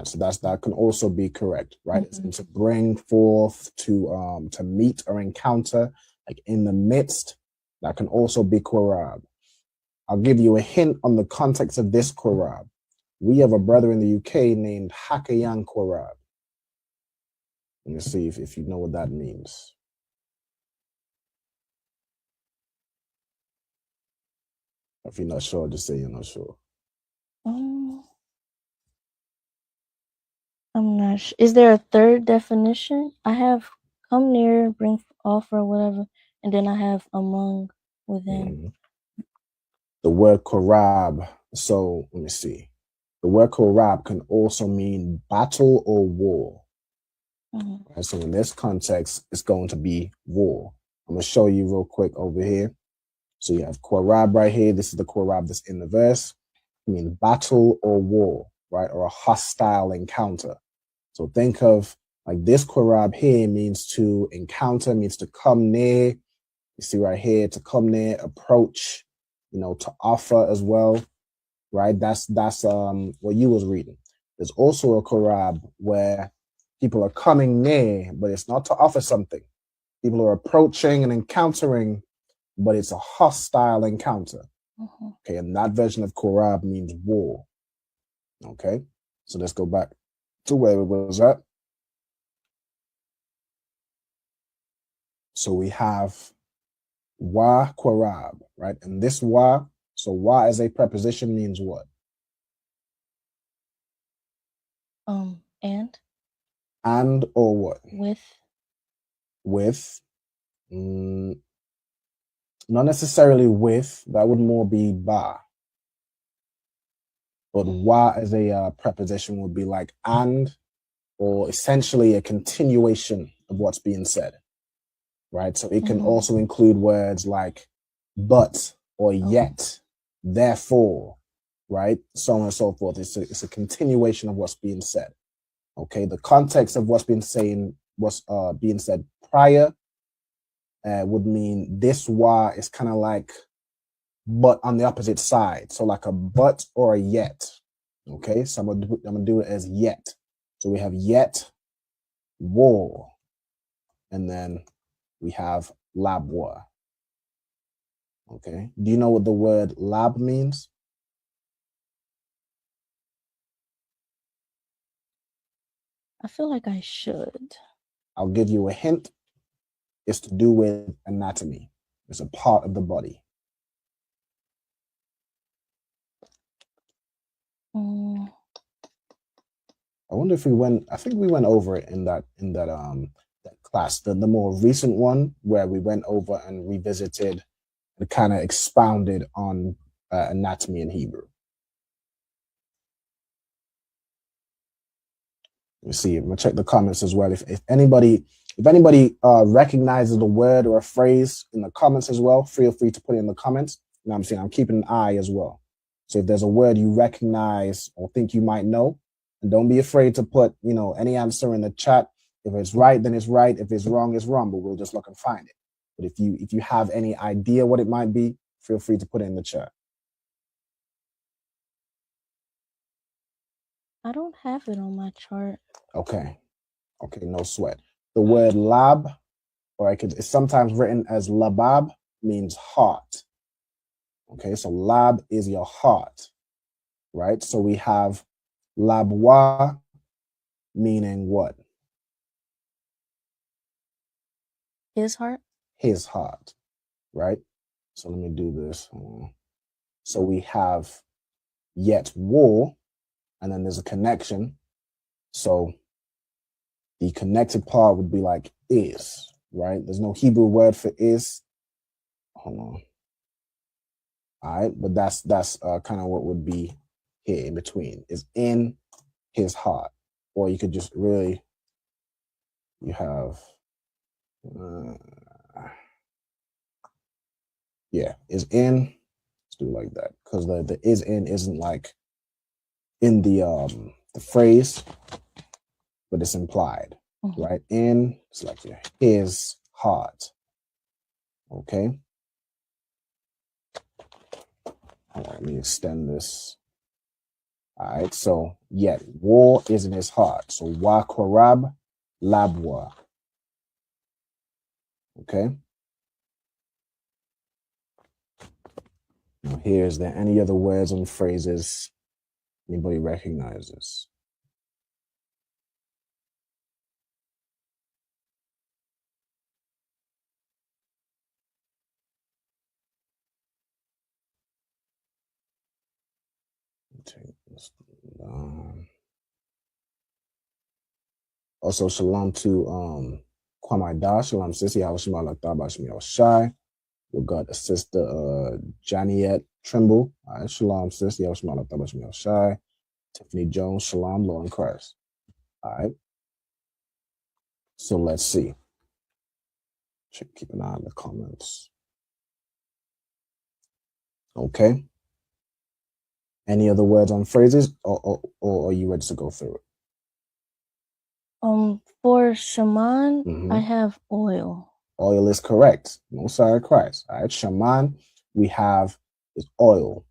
So that can also be correct, right? Mm-hmm. It's to bring forth, to meet or encounter, like in the midst. That can also be korab. I'll give you a hint on the context of this korab. We have a brother in the UK named Hakayan Korab. Let me see if you know what that means. If you're not sure, just say you're not sure.
I'm not sure. Is there a third definition? I have come near, bring, offer, whatever, and then I have among, within.
Mm-hmm. The word korab. So let me see. The word korab can also mean battle or war. Mm-hmm. Right, so in this context, it's going to be war. I'm going to show you real quick over here. So you have korab right here. This is the korab that's in the verse. I mean battle or war, right? Or a hostile encounter. So think of like this korab here means to encounter, means to come near. You see right here, to come near, approach, to offer as well, right? That's what you was reading. There's also a korab where people are coming near, but it's not to offer something. People are approaching and encountering, but it's a hostile encounter. Mm-hmm. Okay, and that version of korab means war. Okay, so let's go back to where it was at. So we have wa korab, right? And this wa, so wa as a preposition means what? And or what? With. Not necessarily with, that would more be ba. But wa as a preposition would be like and, or essentially a continuation of what's being said, right? So it can also include words like but or yet, therefore, right? So on and so forth. It's a continuation of what's being said. Okay, the context of what's being said prior would mean this wa is kind of like but on the opposite side. So like a but or a yet. Okay, so I'm gonna do it as yet. So we have yet, war, and then we have labwa. Okay, do you know what the word lab means?
I feel like I should.
I'll give you a hint. It's to do with anatomy. It's a part of the body. I wonder if I think we went over it in that class, the more recent one where we went over and revisited and kind of expounded on anatomy in Hebrew. You see, I'm gonna check the comments as well. If anybody recognizes the word or a phrase in the comments as well, feel free to put it in the comments. You know what I'm saying? I'm keeping an eye as well. So if there's a word you recognize or think you might know, and don't be afraid to put, any answer in the chat. If it's right, then it's right. If it's wrong, it's wrong, but we'll just look and find it. But if you have any idea what it might be, feel free to put it in the chat.
I don't have it on my chart.
Okay, no sweat. The word lab, or it's sometimes written as labab, means heart. Okay, so lab is your heart, right? So we have labwa, meaning what?
His heart?
His heart, right? So let me do this. So we have yet war, and then there's a connection. So the connected part would be like is, right? There's no Hebrew word for is. Hold on. All right, but that's kind of what would be here in between, is in his heart. Or you could just you have, is in. Let's do it like that, because the is in isn't like in the phrase, but it's implied, right? In, it's like his heart. Okay. All right, let me extend this. All right, so yet war is in his heart. So wa korab labwa. Okay. Now here, is there any other words and phrases anybody recognizes? Take this down. Also, shalom to Kwamai Da, shalom sissy, Halashima Lataba Shmi Shai. We got a sister Janiette Trimble. All right, shalom sissy, Halashima Lataba Shmi Shai. Tiffany Jones, shalom, Lord in Christ. All right. So let's see. Keep an eye on the comments. Okay. Any other words on phrases, or are you ready to go through it?
For shaman, I have oil.
Oil is correct. No sorry Christ. All right, shaman, we have is oil,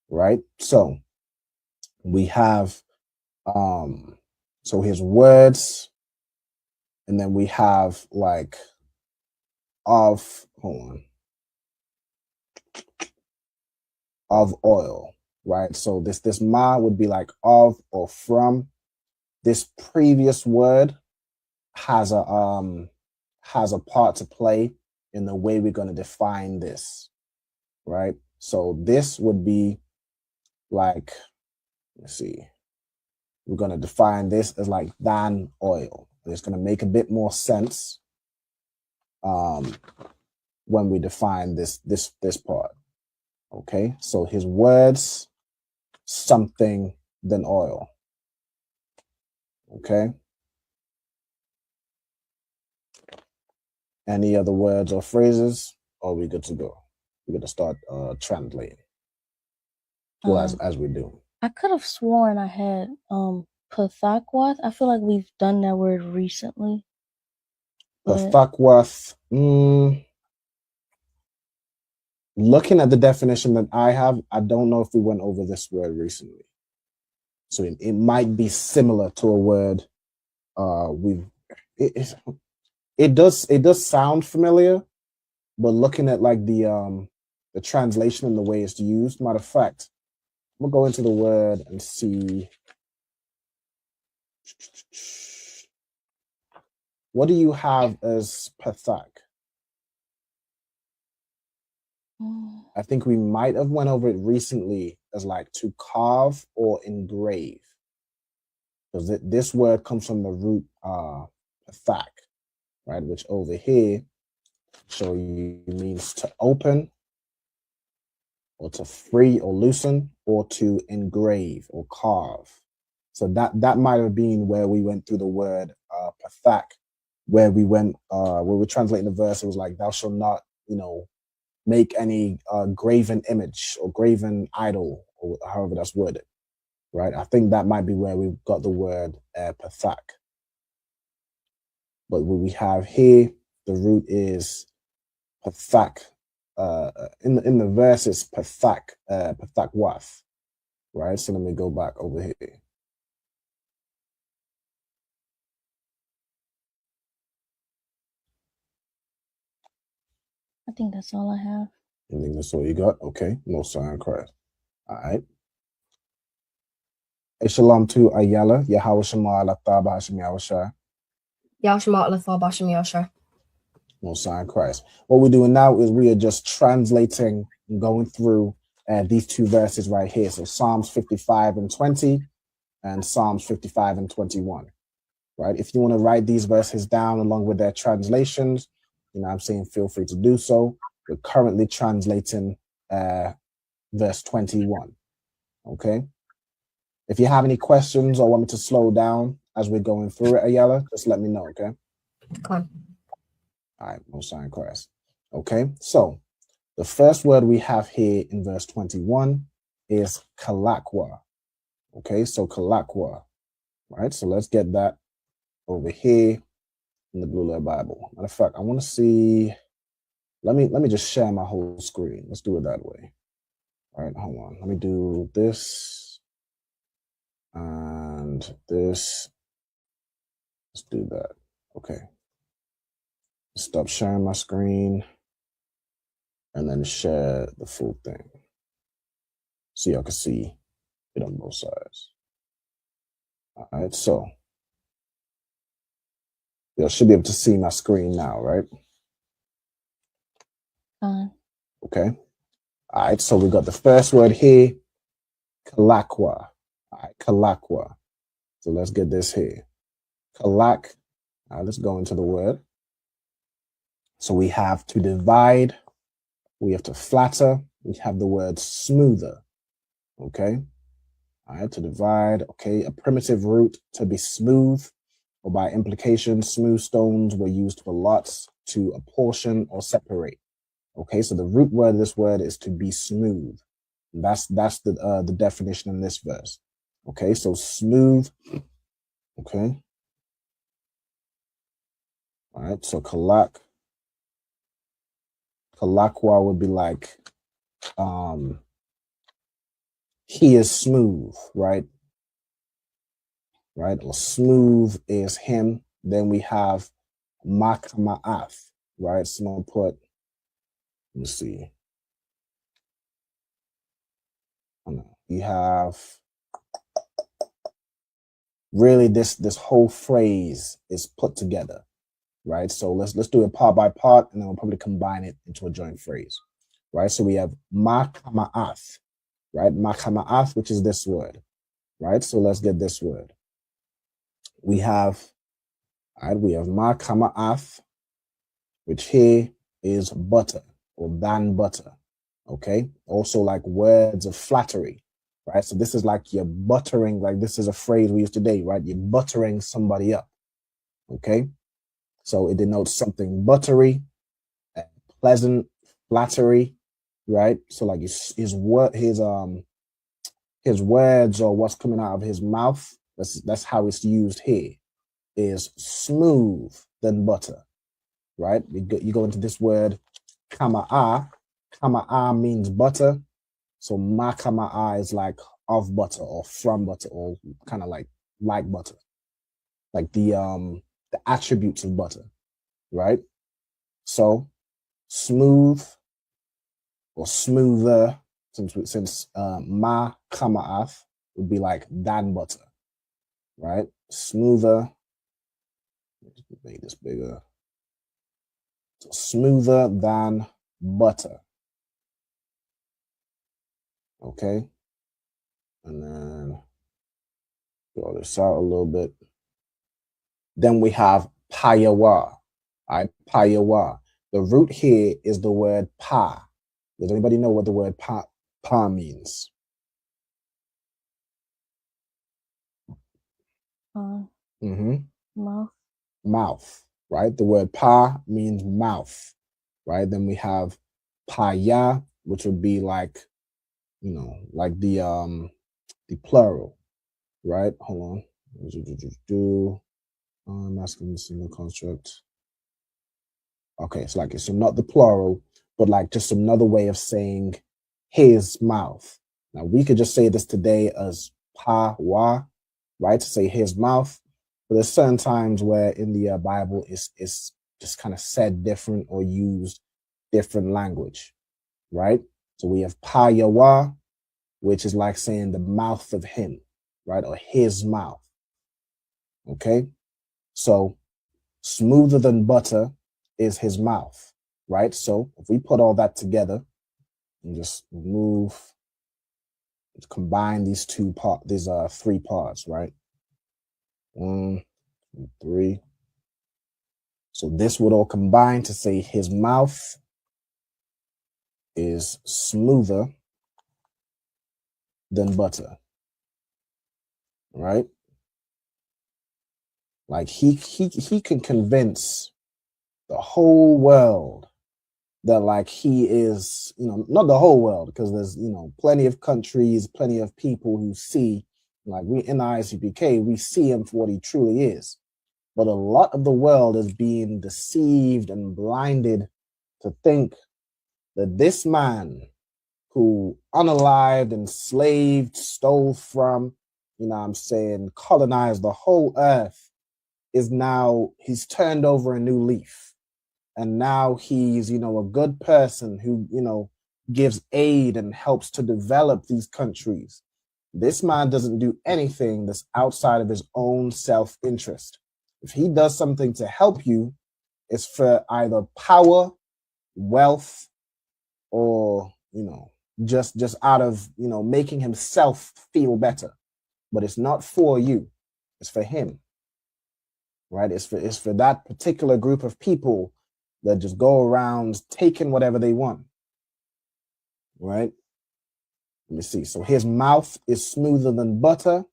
right? So we have so his words, and then we have like of oil, right? So this ma would be like of or from. This previous word has a part to play in the way we're going to define this, right? So this would be like, let's see, we're going to define this as like than oil. And it's going to make a bit more sense when we define this part. Okay, so his words, something than oil. Okay. Any other words or phrases? Or are we good to go? We're going to start translating. Well, as we do.
I could have sworn I had Pathakwath. I feel like we've done that word recently.
Pathakwath. Looking at the definition that I have, I don't know if we went over this word recently. So it might be similar to a word it does sound familiar, but looking at like the translation and the way it's used, matter of fact, I'm gonna go into the word and see what do you have as pathak? I think we might have went over it recently as like to carve or engrave, because this word comes from the root pathak, right? Which over here show you means to open, or to free or loosen, or to engrave or carve. So that might have been where we went through the word pathak, where we went where we're translating the verse. It was like, thou shalt not, make any graven image or graven idol, or however that's worded, right? I think that might be where we got the word pathak. But what we have here, the root is pathak. In the verse, it's pathak, pathakwath, right? So let me go back over here.
I think that's all I have.
You think that's all you got? Okay, no sign of Christ. All right. Shalom to Ayala, Yahweh Shema Alataba Hashem Yahushua.
Yahweh Shema Alataba Hashem Yahushua.
No sign of Christ. What we're doing now is we are just translating and going through these two verses right here. So Psalms 55 and 20 and Psalms 55 and 21, right? If you want to write these verses down along with their translations, I'm saying feel free to do so. We're currently translating verse 21, okay? If you have any questions or want me to slow down as we're going through it, Ayala, just let me know, okay?
Come on.
All right, no sign of Christ. Okay, so the first word we have here in verse 21 is kalakwa. Okay, so kalakwa, right? So let's get that over here in the Blue Letter Bible. Matter of fact, I want to see. Let me just share my whole screen. Let's do it that way. All right, hold on. Let me do this and this. Let's do that. Okay. Stop sharing my screen and then share the full thing so y'all can see it on both sides. All right, so y'all should be able to see my screen now, right? Okay. All right, so we got the first word here, kalakwa. All right, kalakwa. So let's get this here. Kalak. All right, let's go into the word. So we have to divide, we have to flatter, we have the word smoother, okay? All right, to divide, okay, a primitive root to be smooth, or by implication, smooth stones were used for lots to apportion or separate, okay? So the root word of this word is to be smooth. That's the definition in this verse, okay? So smooth, okay? All right, so kalakwa would be like, he is smooth, right? Right, or smooth is him. Then we have makama'ath, right? So I'm gonna put, let me see. You have really this whole phrase is put together, right? So let's do it part by part, and then we'll probably combine it into a joint phrase, right? So we have makama'ath, right? Makama'ath, which is this word, right? So let's get this word. We have makama'ath, which here is butter or than butter, okay? Also like words of flattery, right? So this is like you're buttering, like this is a phrase we use today, right? You're buttering somebody up, okay? So it denotes something buttery, pleasant, flattery, right? So like his words or what's coming out of his mouth, that's how it's used here, is smooth than butter, right? You go into this word kama'a. Kama'a means butter. So ma kama'a is like of butter or from butter or kind of like butter, like the attributes of butter, right? So smooth or smoother, since ma kama'ath would be like than butter, right? Smoother. Let's make this bigger. So smoother than butter. Okay. And then draw this out a little bit. Then we have payawa. Payawa. The root here is the word pa. Does anybody know what the word pa means?
Mouth.
Mouth, right? The word pa means mouth, right? Then we have paya, which would be like, like the plural, right? Hold on. Masculine single construct. Okay, so not the plural, but like just another way of saying his mouth. Now we could just say this today as pa wa, right? To say his mouth. But there's certain times where in the Bible is just kind of said different or used different language, right? So we have pa yawa, which is like saying the mouth of him, right? Or his mouth. Okay, so smoother than butter is his mouth, right? So if we put all that together and just combine these three parts, right? 1, 2, 3. So this would all combine to say his mouth is smoother than butter, right? Like he can convince the whole world that like he is, not the whole world, because there's, plenty of countries, plenty of people who see, like we in the ISUPK, we see him for what he truly is. But a lot of the world is being deceived and blinded to think that this man who unalived, enslaved, stole from, colonized the whole earth, he's turned over a new leaf. And now he's, a good person who, gives aid and helps to develop these countries. This man doesn't do anything that's outside of his own self-interest. If he does something to help you, it's for either power, wealth, or, just out of, making himself feel better. But it's not for you. It's for him, right? It's for that particular group of people that just go around taking whatever they want, right? Let me see. So his mouth is smoother than butter.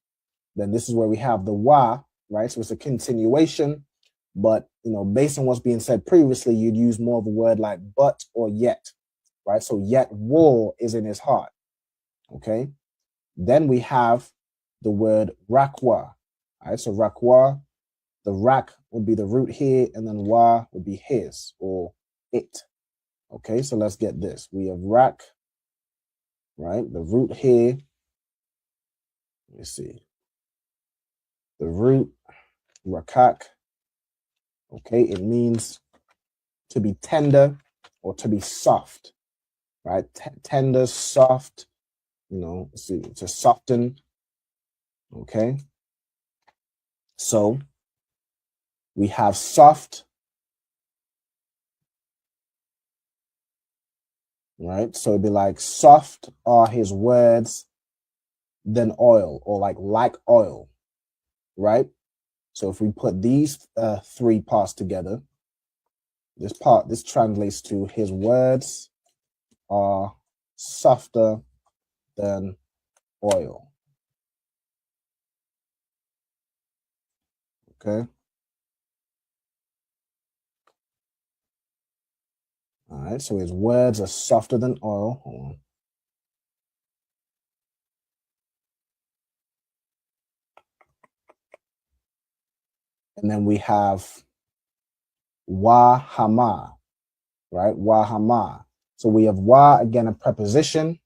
Then this is where we have the wa, right? So it's a continuation, but, based on what's being said previously, you'd use more of a word like but or yet, right? So yet war is in his heart, okay? Then we have the word rakwa, right? So rakwa, the rak would be the root here, and then wa would be his or it. Okay, so let's get this. We have rak, right? The root here. Let me see. The root, rakak. Okay, it means to be tender or to be soft, right? Tender, soft, to soften. Okay, so we have soft, right? So it'd be like soft are his words than oil, or like oil, right? So if we put these three parts together, this translates to his words are softer than oil. Okay. All right, so his words are softer than oil. Hold on. And then we have wa hama, right? Wa hama. So we have wa, again, a preposition.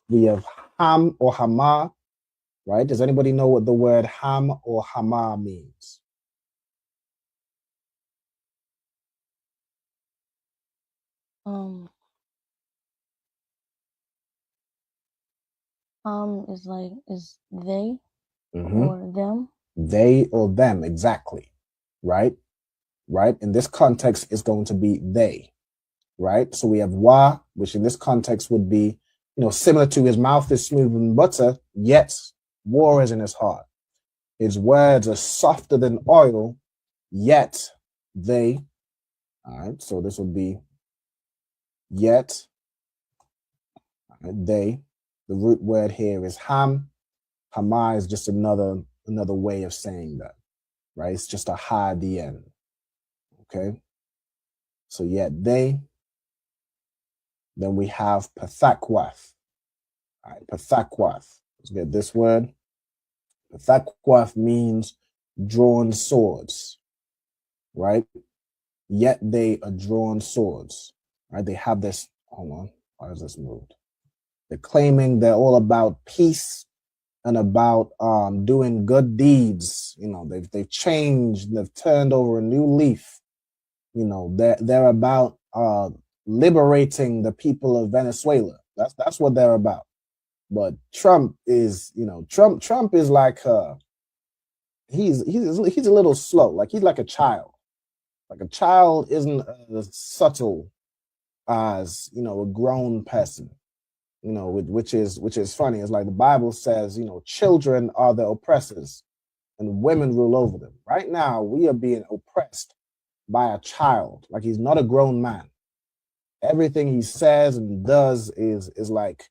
We have ham or hama, right? Does anybody know what the word ham or hama means?
Is they
Mm-hmm.
or them?
They or them, exactly. Right? Right? In this context, it's going to be they. Right? So we have wa, which in this context would be, similar to his mouth is smooth than butter, yet war is in his heart. His words are softer than oil, yet they. All right, so this would be yet they. The root word here is ham. Hama is just another way of saying that, right? It's just a ha at the end. Okay. So yet they. Then we have pathakwath. All right, pathakwath. Let's get this word. Pathakwath means drawn swords, right? Yet they are drawn swords, right? They have this. Hold on. Why is this moved? They're claiming they're all about peace and about doing good deeds. They've changed. They've turned over a new leaf. They're about liberating the people of Venezuela. That's what they're about. But Trump is, Trump is like he's a little slow. Like he's like a child. Like a child isn't as subtle as a grown person. Which is funny. It's like the Bible says, children are the oppressors and women rule over them. Right now, we are being oppressed by a child. Like he's not a grown man. Everything he says and does is like,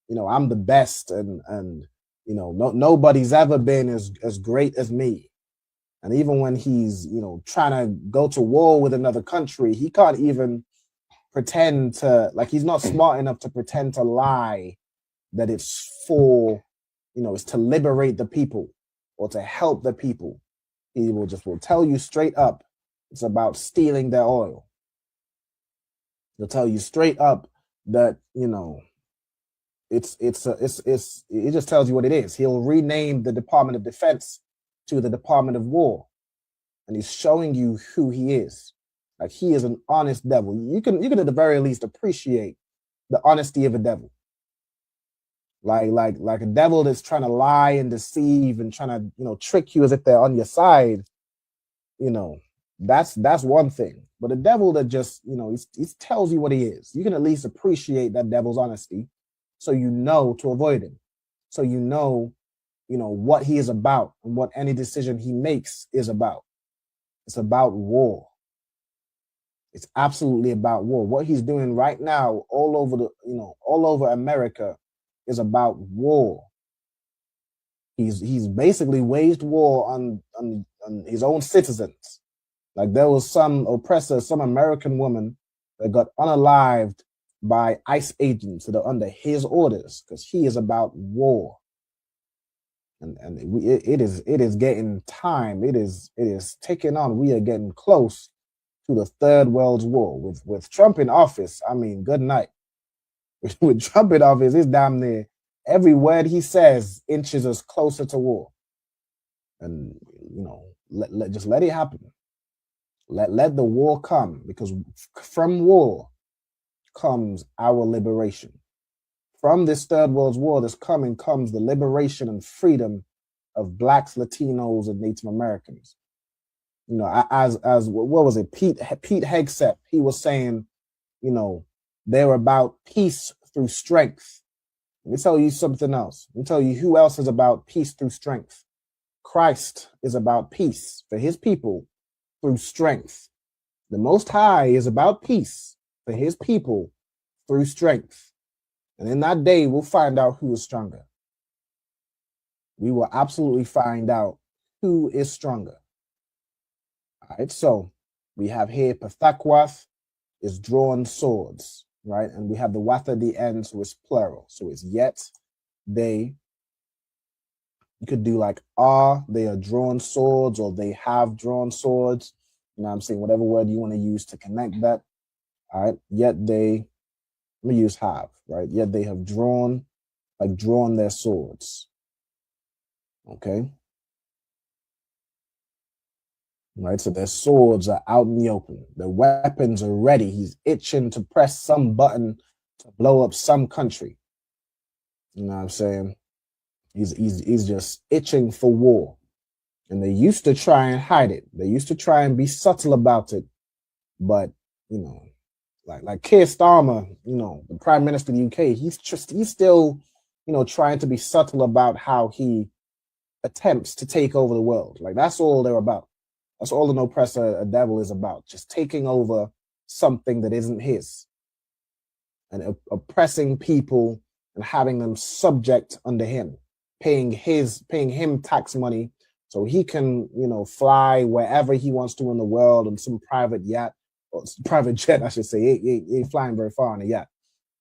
I'm the best and nobody's ever been as great as me. And even when he's, trying to go to war with another country, he can't even pretend to, like, he's not smart enough to pretend to lie that it's for, it's to liberate the people or to help the people. He will tell you straight up it's about stealing their oil. He'll tell you straight up that, it just tells you what it is. He'll rename the Department of Defense to the Department of War. And he's showing you who he is. Like he is an honest devil. You can at the very least appreciate the honesty of a devil. Like a devil that's trying to lie and deceive and trying to, trick you as if they're on your side. That's one thing. But a devil that just, he tells you what he is. You can at least appreciate that devil's honesty, so to avoid him. So what he is about and what any decision he makes is about. It's about war. It's absolutely about war. What he's doing right now all over America is about war. He's basically waged war on his own citizens. Like there was some oppressor, some American woman that got unalived by ICE agents that are under his orders because he is about war. And it is getting time. It is ticking on. We are getting close to the Third World War with Trump in office. I mean, good night. With Trump in office, it's damn near every word he says inches us closer to war. And just let it happen. Let the war come, because from war comes our liberation. From this Third World War that's coming comes the liberation and freedom of Blacks, Latinos, and Native Americans. As what was it? Pete Hegseth, he was saying, they're about peace through strength. Let me tell you something else. Let me tell you who else is about peace through strength. Christ is about peace for his people through strength. The Most High is about peace for his people through strength. And in that day, we'll find out who is stronger. we will absolutely find out who is stronger. All right, so we have here Pathakwath is drawn swords, right? And we have the wath at the end, so it's plural. So it's yet, they. You could do like they are drawn swords, or they have drawn swords. You know what I'm saying? Whatever word you want to use to connect that. All right, yet they, let me use have, right? Yet they have drawn their swords. Okay. Right, so their swords are out in the open. Their weapons are ready. He's itching to press some button to blow up some country. You know what I'm saying? He's just itching for war. And they used to try and hide it. They used to try and be subtle about it. But, you know, like Keir Starmer, you know, the Prime Minister of the UK, he's still, you know, trying to be subtle about how he attempts to take over the world. Like, that's all they're about. That's all an oppressor, a devil, is about. Just taking over something that isn't his. And oppressing people and having them subject under him. Paying him tax money so he can, you know, fly wherever he wants to in the world on some private yacht, or private jet, I should say. He ain't flying very far on a yacht.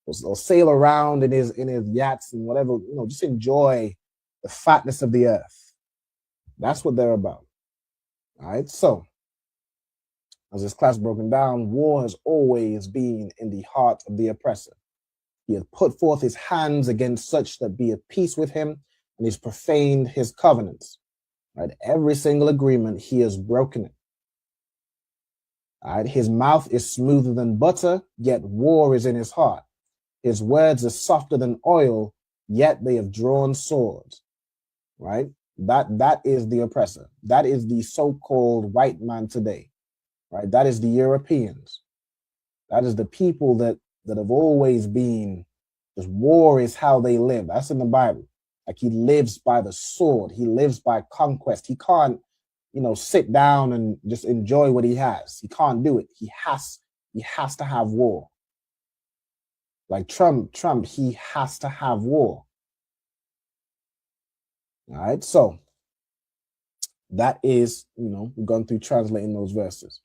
Or sail around in his yachts and whatever, you know, just enjoy the fatness of the earth. That's what they're about. All right, so as this class broken down, war has always been in the heart of the oppressor. He has put forth his hands against such that be at peace with him, and he's profaned his covenants. Right? Every single agreement, he has broken it. All right? His mouth is smoother than butter, yet war is in his heart. His words are softer than oil, yet they have drawn swords. Right? That is the oppressor. That is the so-called white man today. Right? That is the Europeans. That is the people that have always been, just war is how they live. That's in the Bible. Like, he lives by the sword. He lives by conquest. He can't, you know, sit down and just enjoy what he has. He can't do it. He has to have war. Like Trump, he has to have war. All right, so that is, you know, we're going through translating those verses.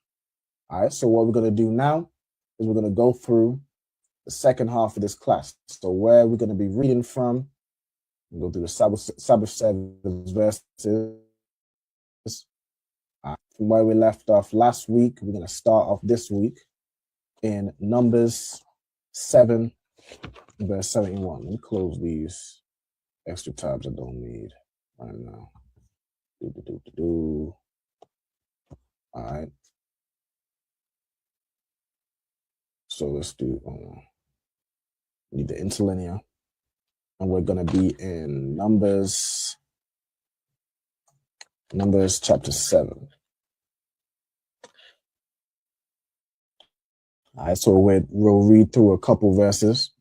All right, so what we're going to do now is we're going to go through the second half of this class. So where we're going to be reading from, we'll go through the Sabbath service verses. From where we left off last week, we're going to start off this week in Numbers 7, verse 71. Let me close these extra tabs I don't need right now. All right. So let's do, need the interlinear. And we're going to be in Numbers chapter 7. All right, so we'll read through a couple verses.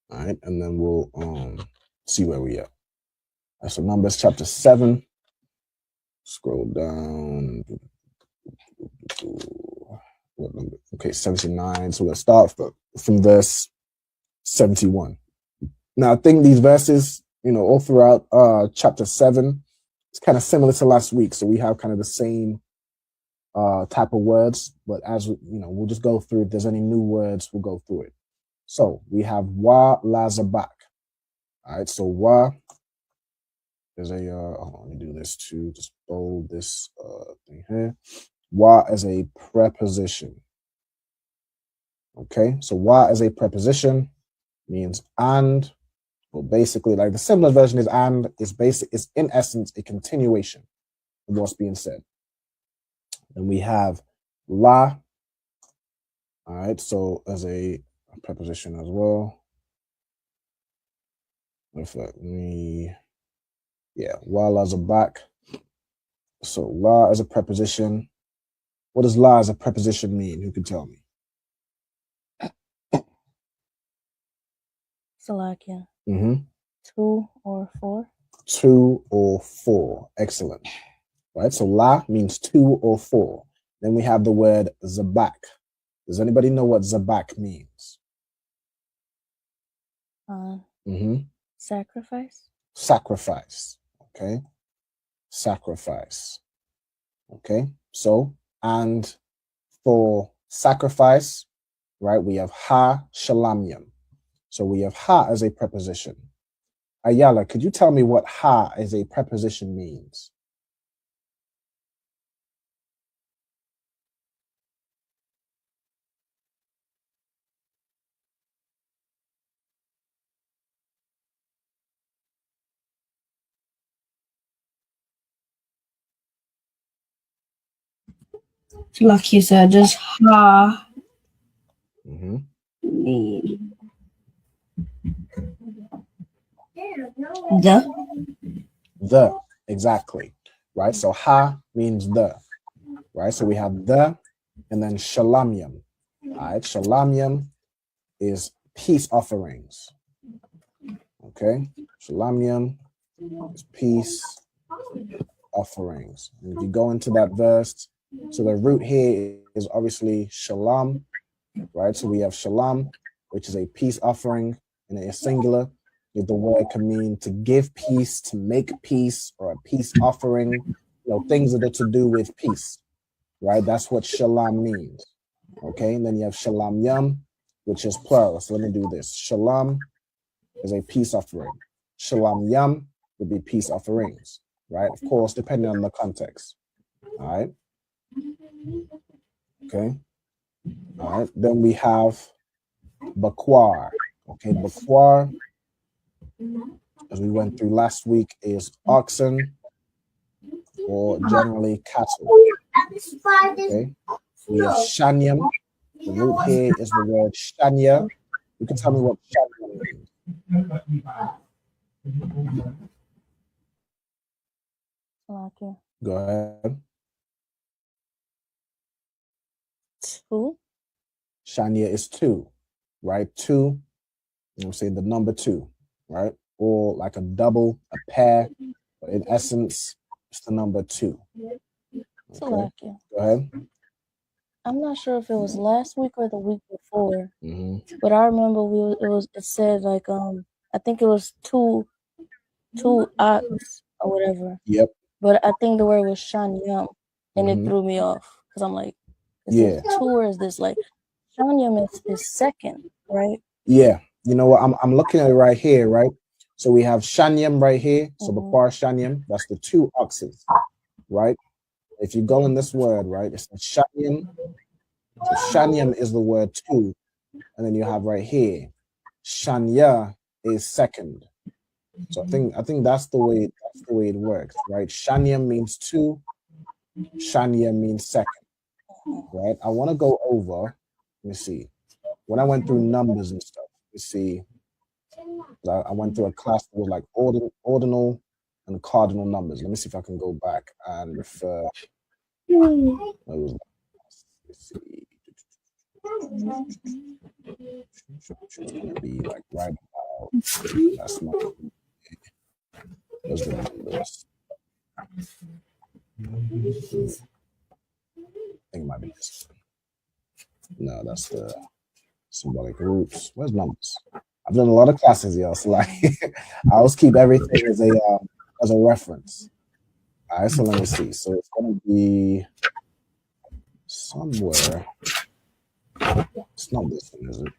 All right, and then we'll see where we are. All right, so Numbers chapter 7. Scroll down. What number? Okay, 79. So we're going to start from verse 71. Now, I think these verses, you know, all throughout chapter 7, it's kind of similar to last week. So we have kind of the same type of words, but as you know, we'll just go through. If there's any new words, we'll go through it. So we have wa lazabak. All right, so wa, there's a let me do this too. Just bold this thing here. Wa as a preposition. Okay, so wa as a preposition means and. Well, basically, like the similar version is and, is in essence a continuation of what's being said. And we have la. All right, so as a preposition as well. Wa la's a back. So la as a preposition. What does la as a preposition mean? Who can tell me?
Salakia.
Mm-hmm.
2 or 4.
2 or 4. Excellent. Right, so la means 2 or 4. Then we have the word zabak. Does anybody know what zabak means?
Sacrifice.
Sacrifice. Okay, sacrifice. Okay, so, and for sacrifice, right, we have ha shalamyam. So we have ha as a preposition. Ayala, could you tell me what ha as a preposition means?
Like you said, just ha.
The, exactly, right? So ha means the, right? So we have the, and then shalamyam. All right, shalamyam is peace offerings. Okay, shalamyam is peace offerings. And if you go into that verse, so the root here is obviously shalom, right? So we have shalom, which is a peace offering, and it is singular. If the word can mean to give peace, to make peace, or a peace offering, you know, things that are to do with peace, right? That's what shalom means. Okay, and then you have shalom yam, which is plural. So let me do this. Shalom is a peace offering. Shalom yam would be peace offerings, right? Of course, depending on the context. All right. Okay. All right. Then we have bakwar. Okay, bakwar, as we went through last week, is oxen or generally cattle. Okay. We have shanyam. The root here is the word shanya. You can tell me what shanya means.
Okay.
Go ahead.
Two.
Shanya is two, right? Two, I'm saying the number two, right? Or like a double, a pair, but in essence, it's the number two. Okay. Go ahead.
I'm not sure if it was last week or the week before, but I remember it said like I think it was two ox or whatever.
Yep.
But I think the word was shanyam, and it threw me off because I'm like, is this two or is this like shanyam is second, right?
Yeah. You know what? I'm looking at it right here, right? So we have shanyam right here. So bakwar shanyam, that's the two oxes, right? If you go in this word, right, it's shanyam. So shanyam is the word two, and then you have right here, shanya is second. So I think that's the way it works, right? Shanyam means two, shanya means second, right? I want to go over. Let me see. When I went through numbers and stuff, you see, I went through a class that was like ordinal and cardinal numbers. Let me see if I can go back and refer. Let's see. It's gonna be like right about. That's my. Those are the numbers. I think it might be this one. No, that's the symbolic groups. Where's numbers? I've done a lot of classes, y'all. So like, I always keep everything as a reference. All right, so let me see. So it's gonna be somewhere. It's not this one, is it?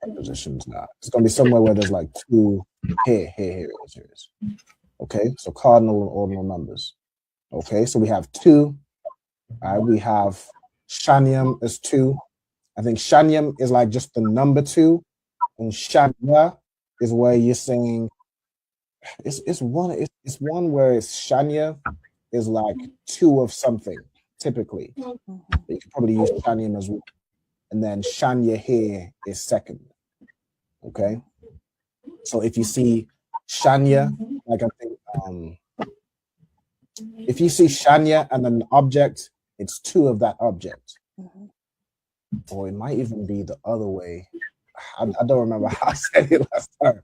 Prepositions not. It's gonna be somewhere where there's like two. Here it is. Okay, so cardinal and ordinal numbers. Okay, so we have two. All right, we have shanyam is two. I think shanyam is like just the number two, and shanya is where you're saying it's one where it's shanya is like two of something typically. You could probably use shanyam as well, and then shanya here is second. Okay, so if you see shanya, like I think if you see shanya and an object, it's two of that object. Or it might even be the other way. I don't remember how I said it last time,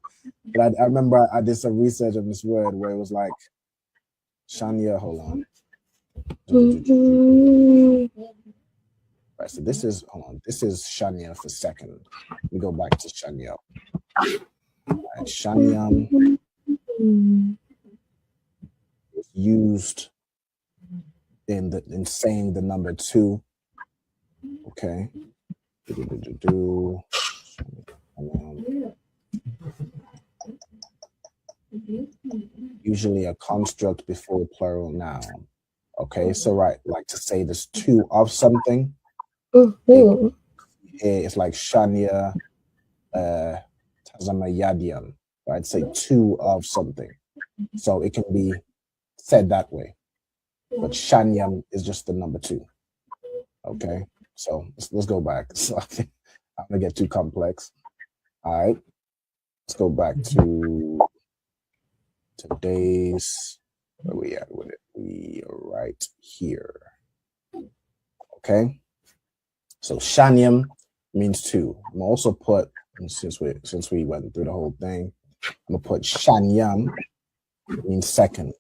but I remember I did some research on this word where it was like shanya. Hold on. Right, so this is shanya for second. We go back to shanya. Right, shanyam. used in saying the number 2. Okay. Usually a construct before plural noun. Okay, so right, like to say there's 2 of something. It's like Shania Tazamayadian, right? Say 2 of something. So it can be said that way. But Shanyam is just the number 2. Okay, so let's go back. So I'm gonna get too complex. All right, let's go back to today's. Where we at with it? We are right here. Okay, so Shanyam means 2. I'm gonna also put, since we went through the whole thing, I'm gonna put Shanyam means second.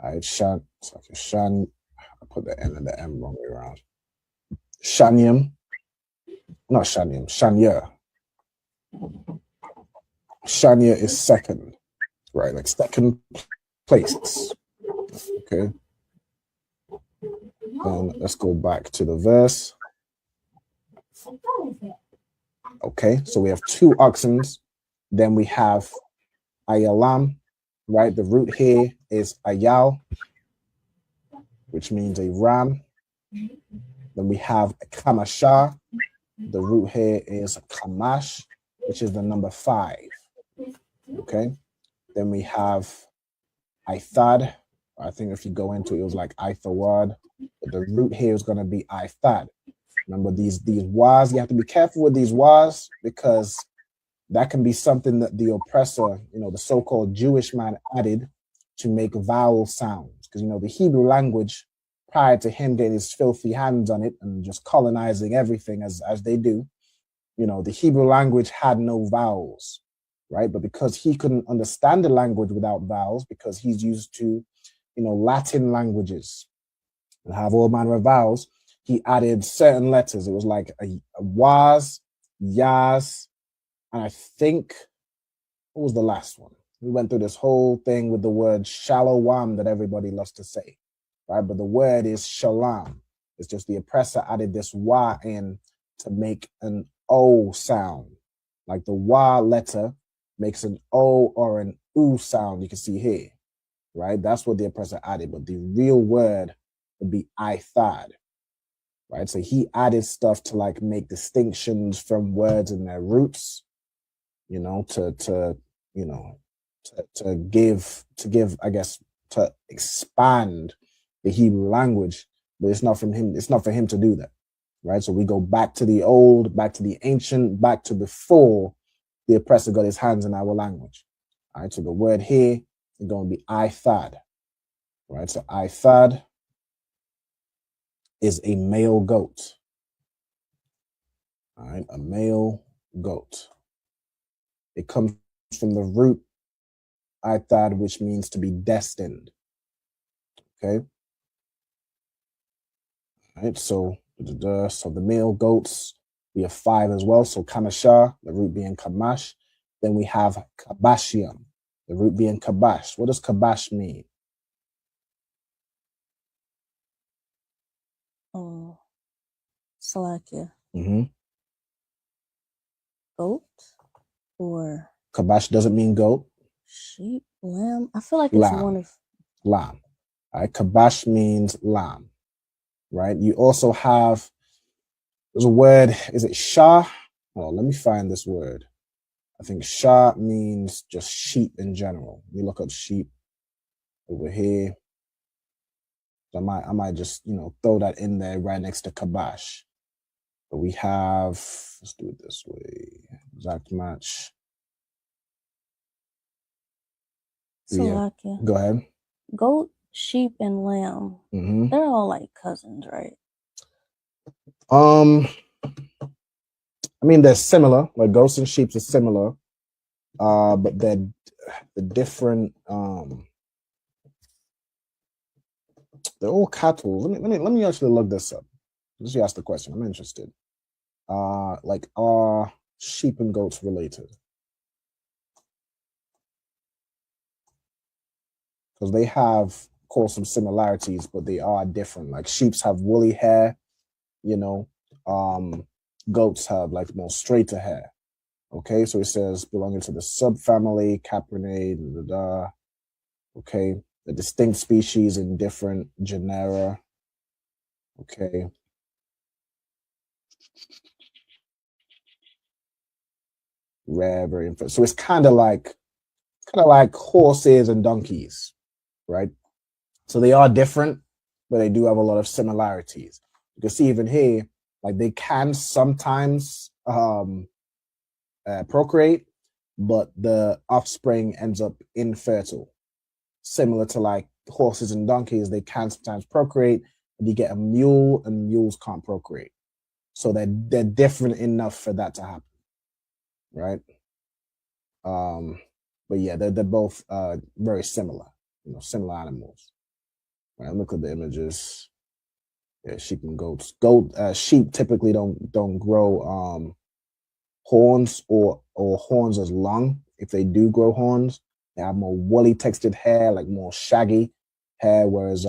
All right, Shan. I put the N and the M wrong way around. Shanyam, not Shanyam, Shanya. Shanya is second, right? Like second place. Okay. Then let's go back to the verse. Okay, so we have 2 oxens. Then we have ayalam, right? The root here is ayal, which means a ram. Then we have a kamasha. The root here is kamash, which is the number 5. Okay. Then we have ithad. I think if you go into it, it was like ithawad. But the root here is going to be ithad. Remember these was, you have to be careful with these was, because that can be something that the oppressor, the so-called Jewish man, added to make vowel sounds. Because, the Hebrew language, prior to him getting his filthy hands on it and just colonizing everything as they do, the Hebrew language had no vowels, right? But because he couldn't understand the language without vowels, because he's used to, Latin languages and have all manner of vowels, he added certain letters. It was like a was, yas, and I think, what was the last one? We went through this whole thing with the word shalom that everybody loves to say, right? But the word is shalom. It's just the oppressor added this wa in to make an O sound. Like the wa letter makes an O or an U sound, you can see here, right? That's what the oppressor added, but the real word would be ithad, right? So he added stuff to like make distinctions from words and their roots, to give, I guess, to expand the Hebrew language, but it's not for him to do that, right? So we go back to the old, back to the ancient, back to before the oppressor got his hands in our language. All right, so the word here is going to be ithad, right? So ithad is a male goat. All right, a male goat. It comes from the root ithad, which means to be destined. Okay. All right, so the male goats, we have 5 as well. So kamasha, the root being kamash. Then we have kabashiam, the root being kabash. What does kabash mean?
Oh, Salakia. Goat or
Kabash doesn't mean goat.
Sheep, lamb. I feel like it's one of
lamb. All right, kabash means lamb. Right. You also have, there's a word. Is it shah? Oh, let me find this word. I think shah means just sheep in general. You look up sheep over here. So I might just throw that in there right next to kabash. But we have, let's do it this way. Exact match.
Salakia.
Yeah. Go ahead.
Goat, sheep, and lamb. They're all like cousins, right?
I mean, they're similar. Like goats and sheep are similar, but they're different. They're all cattle. Let me actually look this up. Just ask the question. I'm interested. Like, are sheep and goats related? Because they have course, some similarities, but they are different. Like sheep have woolly hair, you know, goats have like more straighter hair. Okay, so it says belonging to the subfamily Caprinae, okay, the distinct species in different genera. Okay. Rare, very infant. So it's kind of like horses and donkeys, right? So they are different, but they do have a lot of similarities. You can see even here, like they can sometimes procreate, but the offspring ends up infertile. Similar to like horses and donkeys, they can sometimes procreate, but you get a mule and mules can't procreate. So they're different enough for that to happen, right? But yeah, they're both very similar, you know, similar animals. Right, look at the images. Yeah, sheep and goats. Sheep typically don't grow horns or horns as long. If they do grow horns, they have more woolly textured hair, like more shaggy hair, whereas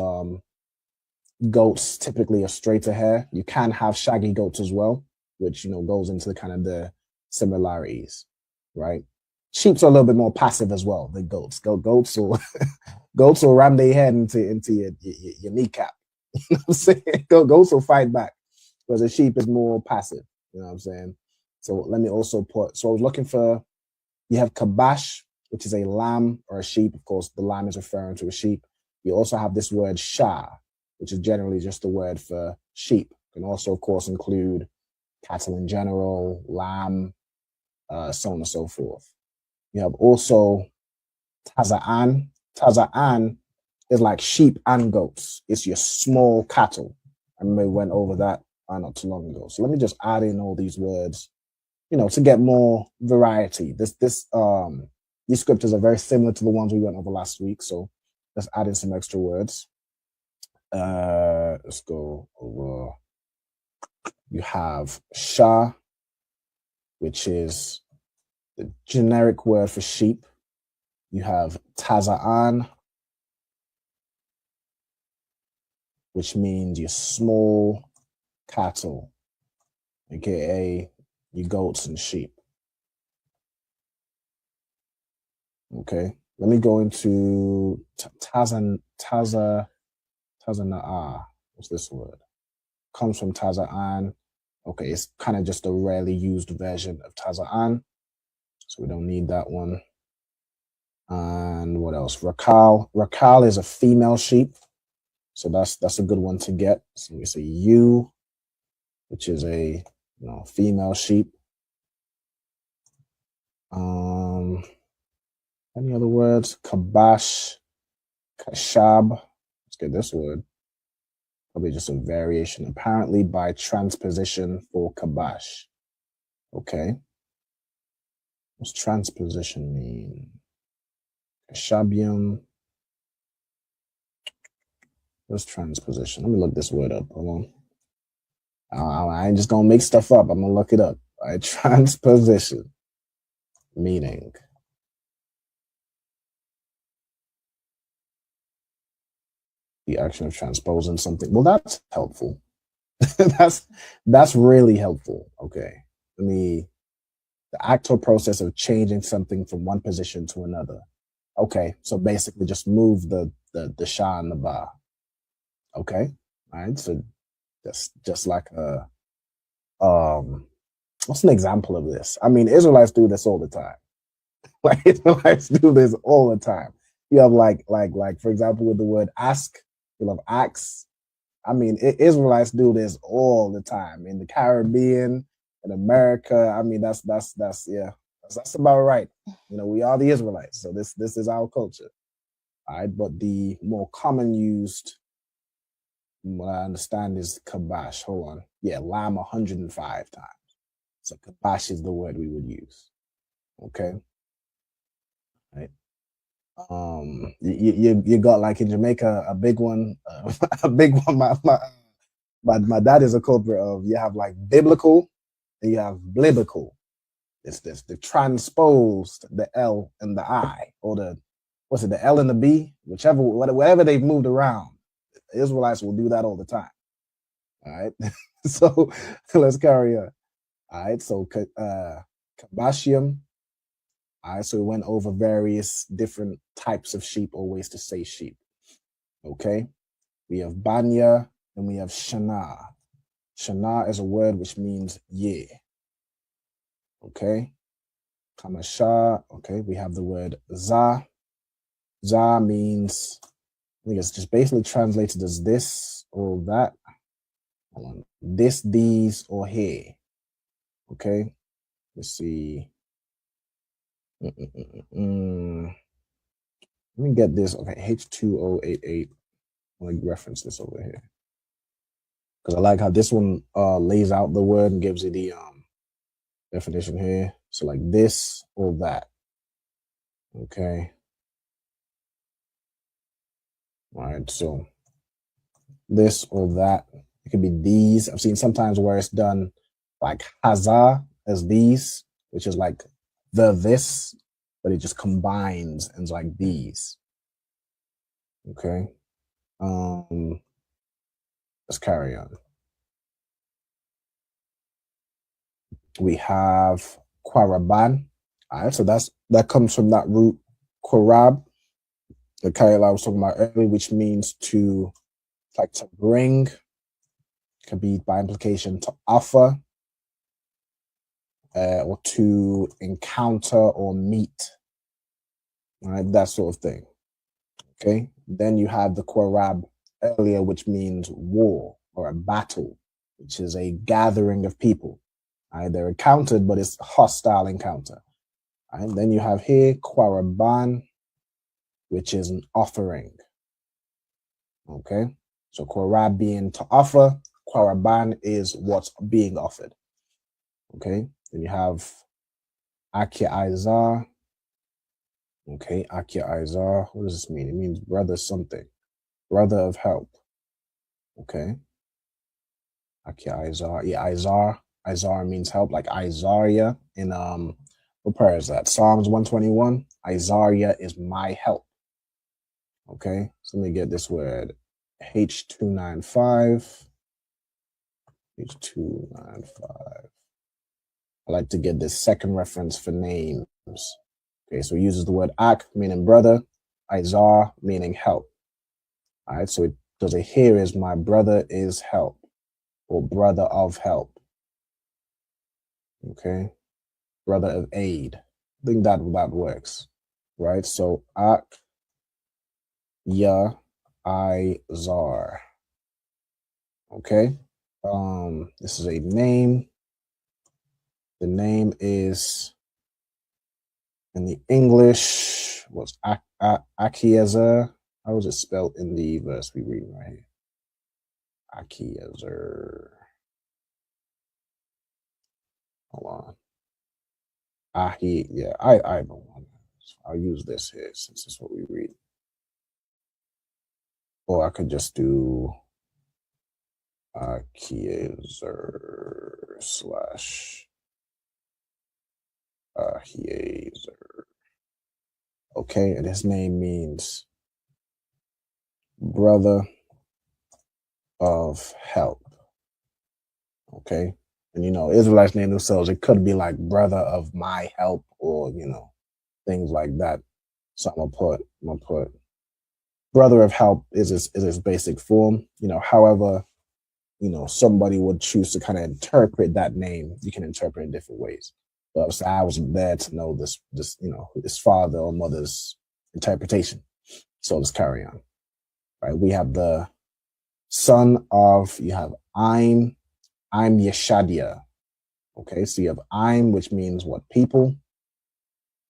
goats typically are straighter hair. You can have shaggy goats as well, which, you know, goes into the kind of the similarities, right? Sheep are a little bit more passive as well than goats. Goats will ram their head into your kneecap. You know what I'm saying? Goats will fight back, whereas a sheep is more passive. You know what I'm saying? So let me also put. So I was looking for. You have kabash, which is a lamb or a sheep. Of course, the lamb is referring to a sheep. You also have this word shah, which is generally just a word for sheep. Can also, of course, include cattle in general, lamb, so on and so forth. You have also taza'an. Taza'an is like sheep and goats. It's your small cattle. I remember we went over that not too long ago. So let me just add in all these words, you know, to get more variety. These scriptures are very similar to the ones we went over last week. So let's add in some extra words. Let's go over. You have shah, which is the generic word for sheep. You have taza'an, which means your small cattle, aka your goats and sheep. Okay, let me go into tazana'a. What's this word? Comes from taza'an. Okay, it's kind of just a rarely used version of taza'an, so we don't need that one. And what else? Rakal. Rakal is a female sheep, so that's a good one to get. So we say ewe, which is a female sheep. Any other words? Kabash, kashab. Let's get this word. Probably just a variation, apparently by transposition for kabash. Okay. What's transposition mean? Kashabium. What's transposition? Let me look this word up. Hold on. I ain't just gonna make stuff up. I'm gonna look it up. All right. Transposition. Meaning. The action of transposing something. Well, that's helpful. that's really helpful. Okay. The act or process of changing something from one position to another. Okay. So basically just move the sha and the ba. Okay. All right. So that's just like what's an example of this? I mean, Israelites do this all the time. Like Israelites do this all the time. You have like for example, with the word ask, you'll have ask. I mean, Israelites do this all the time in the Caribbean, in America. I mean, that's about right. You know, we are the Israelites, so this is our culture. All right, but the more common used, what I understand, is kabash. Hold on, yeah, lamb 105 times. So kabash is the word we would use. Okay, right. You got like in Jamaica a big one, a big one. My dad is a culprit of. You have like biblical, and you have biblical. It's this the transposed the L and the I, or the what's it, the L and the B, whatever they've moved around, the Israelites will do that all the time. All right. So let's carry on. All right. So Kabashium. All right. So we went over various different types of sheep or ways to say sheep. Okay. We have Banya and we have Shana. Shana is a word which means year. Okay. Kamasha. Okay. We have the word Za. Za means, I think it's just basically translated as this or that. Hold on. This, these, or here. Okay. Let's see. Let me get this. Okay. H2088. I'm going to reference this over here. Because I like how this one lays out the word and gives you the definition here. So like this or that. Okay. All right. So this or that. It could be these. I've seen sometimes where it's done like haza as these, which is like this, but it just combines and it's like these. Okay. Let's carry on. We have Quaraban. All right, so that comes from that root Quarab, the Kaila I was talking about earlier, which means to like to bring, could be by implication to offer, or to encounter or meet. All right, that sort of thing. Okay. Then you have the Quarab earlier, which means war or a battle, which is a gathering of people. All right, they're encountered, but it's a hostile encounter. All right, then you have here Quaraban, which is an offering. Okay, so Quarab being to offer, Quaraban is what's being offered. Okay, then you have Akia Izar. Okay, Akia Izar. What does this mean? It means brother something, brother of help. Okay, Akia Izar. Yeah, Izar. Izar means help, like Isaiah in what prayer is that? Psalms 121. Isaiah is my help. Okay, so let me get this word. H295. H295. I like to get this second reference for names. Okay, so it uses the word ak, meaning brother, Izar, meaning help. All right, so it does it here is my brother is help, or brother of help. Okay, brother of aid. I think that works, right? So ak, ya, Izar. Okay, this is a name. The name is in the English was Akiezer. How is it spelled in the verse we read right here? Akiezer. Hold on. Yeah, I don't want to. I'll use this here since it's what we read. Or I could just do Akiezer / Ahiezer. Okay, and his name means brother of help. Okay, and Israelites name themselves. It could be like brother of my help, or things like that. So I'm gonna put brother of help is its basic form. However, somebody would choose to kind of interpret that name. You can interpret it in different ways. But so I wasn't there to know this, his father or mother's interpretation. So let's carry on. All right, we have the son of, you have I'm Yeshadia. Okay, so you have I'm, which means what? People.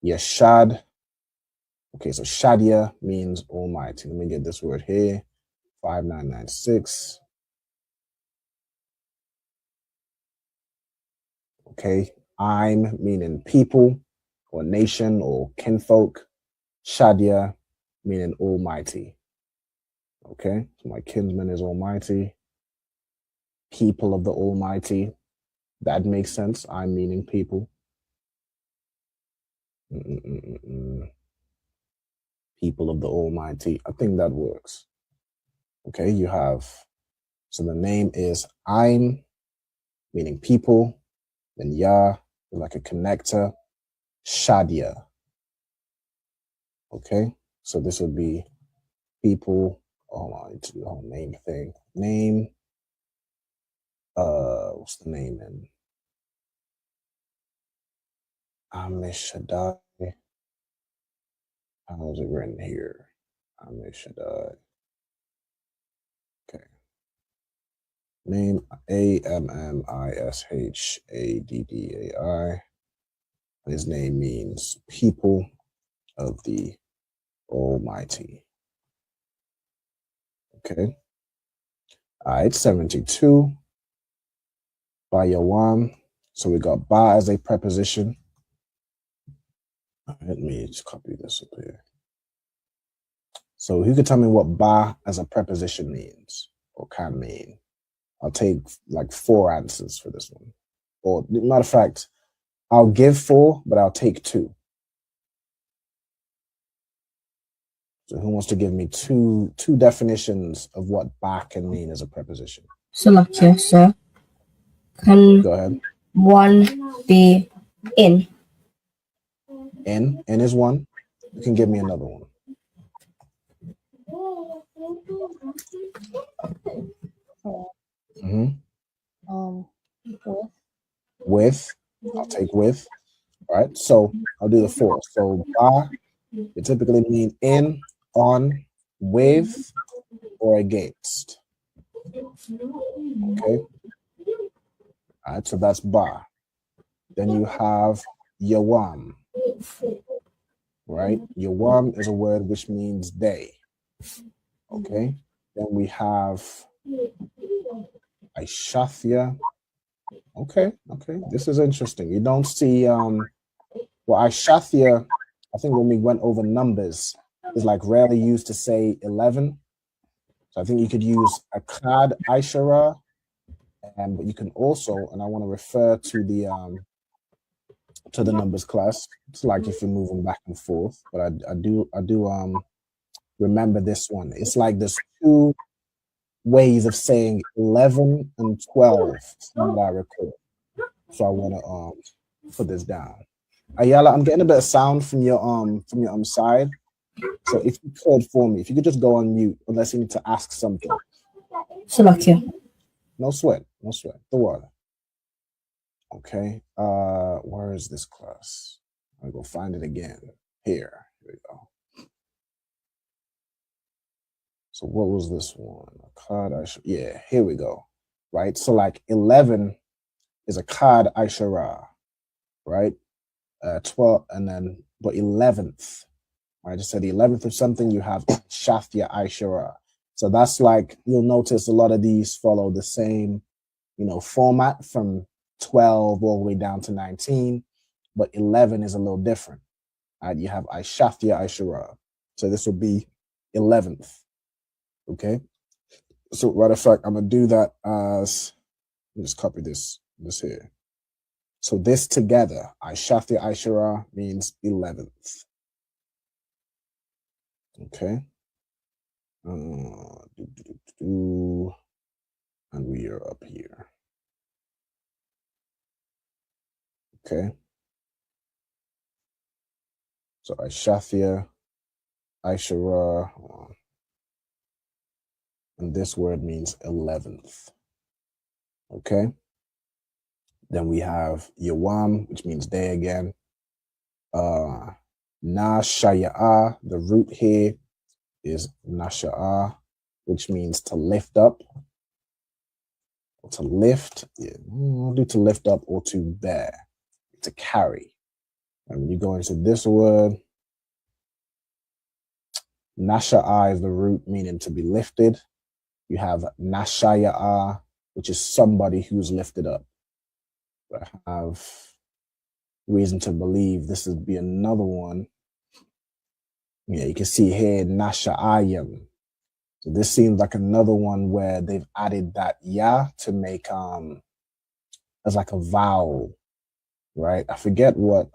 Yeshad. Okay, so Shadia means almighty. Let me get this word here. 5996. Okay, I'm meaning people or nation or kinfolk. Shadia meaning almighty. Okay, so my kinsman is almighty. People of the almighty. That makes sense. I'm meaning people. people of the Almighty. I think that works. Okay, you have, so the name is Ein, meaning people, then Yah, like a connector, Shadia. Okay, so this would be people. Oh, I need to do the whole name thing. Name, what's the name in? Amishadai. How is it written here? Amishadai. Okay. Name Ammishadai. His name means people of the Almighty. Okay. All right, 72. By Yawam. So we got ba as a preposition. Let me just copy this up here. So who could tell me what ba as a preposition means or can mean? I'll take like 4 answers for this one. Or matter of fact, I'll give 4, but I'll take 2. So who wants to give me two definitions of what ba can mean as a preposition?
Salakia, sir. Can
Go ahead.
one be in?
In is one. You can give me another one. With. I'll take with. All right. So I'll do the 4. So ba, it typically mean in, on, with, or against. Okay. All right. So that's ba. Then you have yawam. Right? Yawam is a word which means day. Okay. Then we have Aishathia. Okay. This is interesting. You don't see Aishathia, I think when we went over numbers, is like rarely used to say 11. So I think you could use Akkad Aishara, but you can also, and I want to refer to the numbers class. It's like if you're moving back and forth, but I do remember this one. It's like there's 2 ways of saying 11 and 12 from what I recall. So I want to put this down. Ayala, I'm getting a bit of sound from your side. So if you could for me, if you could just go on mute unless you need to ask something.
Salakia.
No sweat. The water. Okay. Where is this class? I'll go find it again. Here we go. So what was this one? Yeah, here we go. Right. So like 11 is a Kad Aishara, right? 12 and then but 11th. I just said the 11th of something, you have Shafia Aishara. So that's like, you'll notice a lot of these follow the same, format from 12 all the way down to 19, but 11 is a little different. You have Aishafia Aishara. So this would be 11th. Okay. So matter of fact, I'm gonna do that as, let me just copy this here. So this together, Aishafia Aishara means 11th. Okay. And we are up here. Okay. So Aishafia, Aishara, and this word means 11th. Okay. Then we have Yawam, which means day again. Nashaya'a, the root here is Nasha'a, which means to lift up. Or to lift. Yeah, we'll do to lift up or to bear, to carry. And when you go into this word, Nasha'a is the root, meaning to be lifted. You have Nashaya'a, which is somebody who's lifted up. I have reason to believe this would be another one. Yeah, you can see here, Nasha'ayam. So this seems like another one where they've added that ya to make as like a vowel, right? I forget what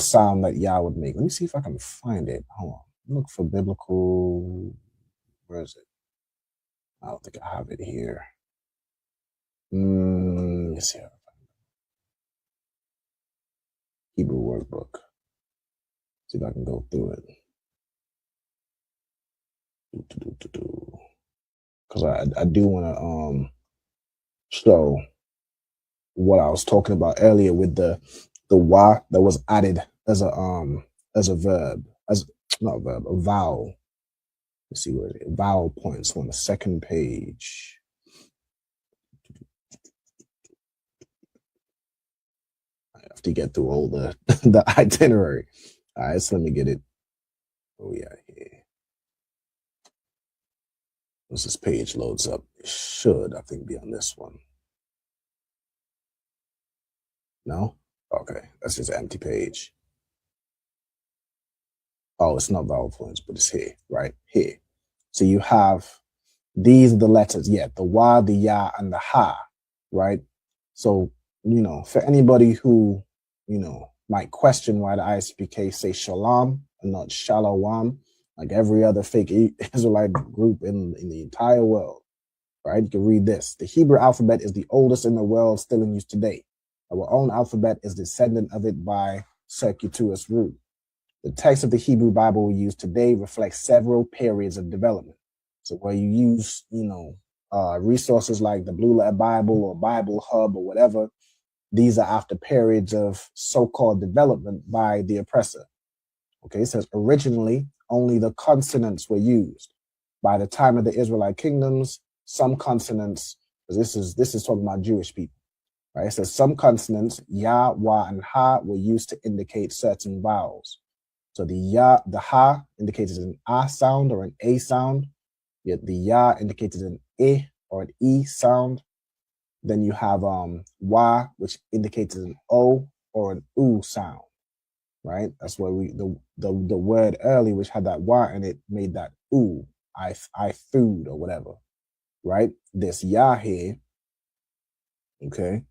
sound that ya would make. Let me see if I can find it. Hold on. look for biblical. Where is it? I don't think I have it here. Let me see. Hebrew workbook. See if I can go through it. Because I do want to show what I was talking about earlier with the wa that was added as a verb, as not a verb, a vowel. Let's see where it is. Vowel points on the second page. I have to get through all the the itinerary. All right, so let me get it. Oh yeah, here. Once this page loads up, it should, I think, be on this one. No? Okay, that's just an empty page. Oh, it's not vowel points, but it's here, right? Here. So you have, these are the letters, yeah, the wa, the ya, and the ha, right? So, for anybody who, might question why the ISUPK say shalom and not shalom, like every other fake Israelite group in the entire world, right? You can read this. The Hebrew alphabet is the oldest in the world, still in use today. Our own alphabet is descendant of it by circuitous route. The text of the Hebrew Bible we use today reflects several periods of development. So where you use, resources like the Blue Letter Bible or Bible Hub or whatever, these are after periods of so-called development by the oppressor. Okay, it says originally only the consonants were used. By the time of the Israelite kingdoms, some consonants, because this is talking about Jewish people, right? It says some consonants, ya, wa, and ha, were used to indicate certain vowels. So the ha indicated an a sound or an a sound, yet the ya indicated an e or an e sound. Then you have wa, which indicated an o or an u sound, right? That's why the word early, which had that wa in it, made that u, I food or whatever, right? This ya here, okay,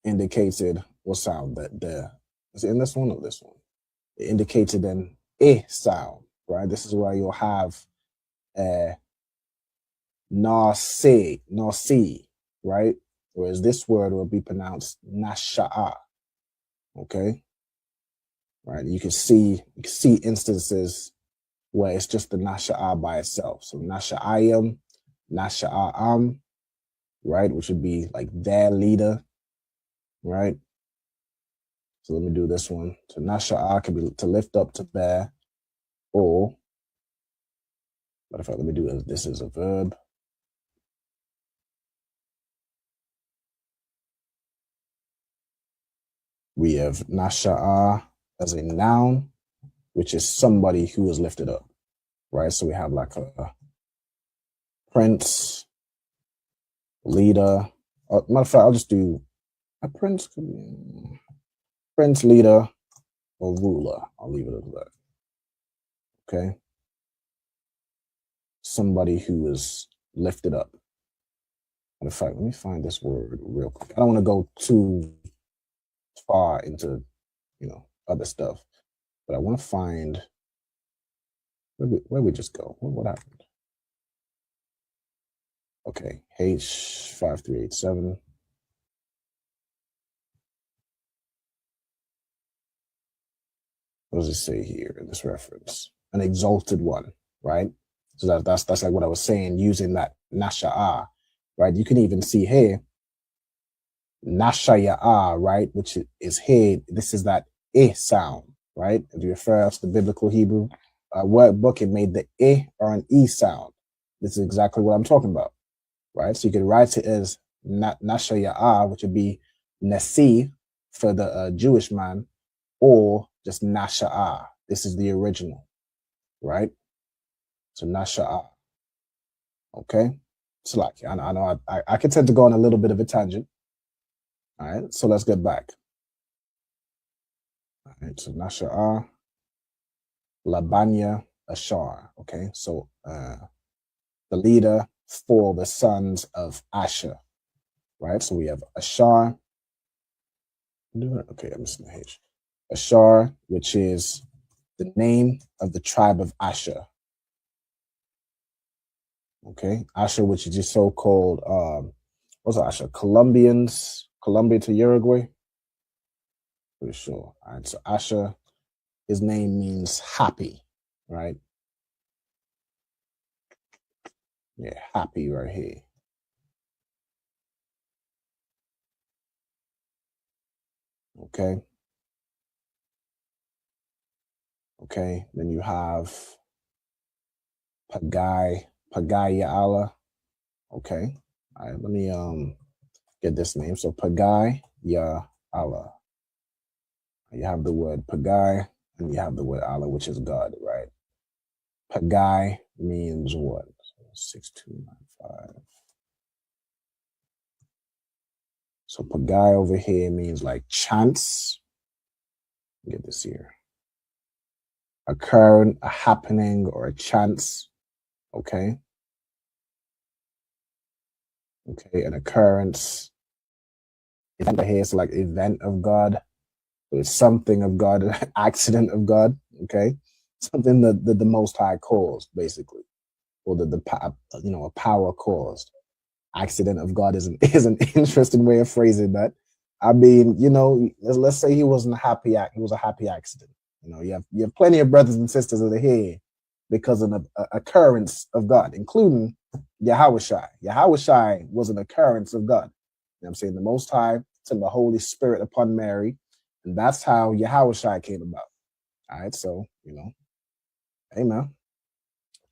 indicated what sound? Is it in this one or this one? It indicated an eh sound, right? This is where you'll have na si, right? Whereas this word will be pronounced nasha'a, okay? Right? You can see instances where it's just the nasha'a by itself. So nasha'ayim, nasha'a'am, right? Which would be like their leader, right? So let me do this one. So nasha'a can be to lift up, to bear, or, matter of fact, let me do this as a verb. We have nasha'a as a noun, which is somebody who is lifted up, right? So we have like a prince, leader. Matter of fact, I'll just do a prince, leader, or ruler. I'll leave it at that. Okay. Somebody who is lifted up. Matter of fact, let me find this word real quick. I don't want to go too far into, other stuff, but I want to find where we just go. What happened? Okay, H5387. What does it say here in this reference? An exalted one, right? So that's like what I was saying, using that nasha'a, right? You can even see here, nashaya'a, right? Which is here. This is that eh sound, right? If you refer to the biblical Hebrew workbook, it made the eh or an e sound. This is exactly what I'm talking about, right? So you could write it as nashaya'a, which would be nasi for the Jewish man, or just nasha'a. This is the original, right? So nasha'a. Okay. So like I know I can tend to go on a little bit of a tangent. All right. So let's get back. All right. So nasha'a, labanya, ashar. Okay. So the leader for the sons of Asher. Right. So we have Ashar. Okay, I'm missing the H. Ashar, which is the name of the tribe of Asher. Okay, Asher, which is just so-called, what's Asher? Colombians, Colombia to Uruguay? Pretty sure. All right, so Asher, his name means happy, right? Yeah, happy right here. Okay. Okay, then you have Pagayala. Okay. All right, let me get this name. So Pagayala. You have the word Pagai and you have the word Allah, which is God, right? Pagai means what? 6295. So Pagai over here means like chance. Get this here. Occurring, a happening, or a chance. Okay. Okay, an occurrence. Event here is like event of God. So it's something of God, an accident of God. Okay. Something that the Most High caused, basically. Or a power caused. Accident of God is an interesting way of phrasing that. I mean, let's say he wasn't a happy he was a happy accident. You have plenty of brothers and sisters that are here because of an occurrence of God, including Yahushai. Yahushai was an occurrence of God. I'm saying the Most High sent the Holy Spirit upon Mary, and that's how Yahushai came about. All right, so amen.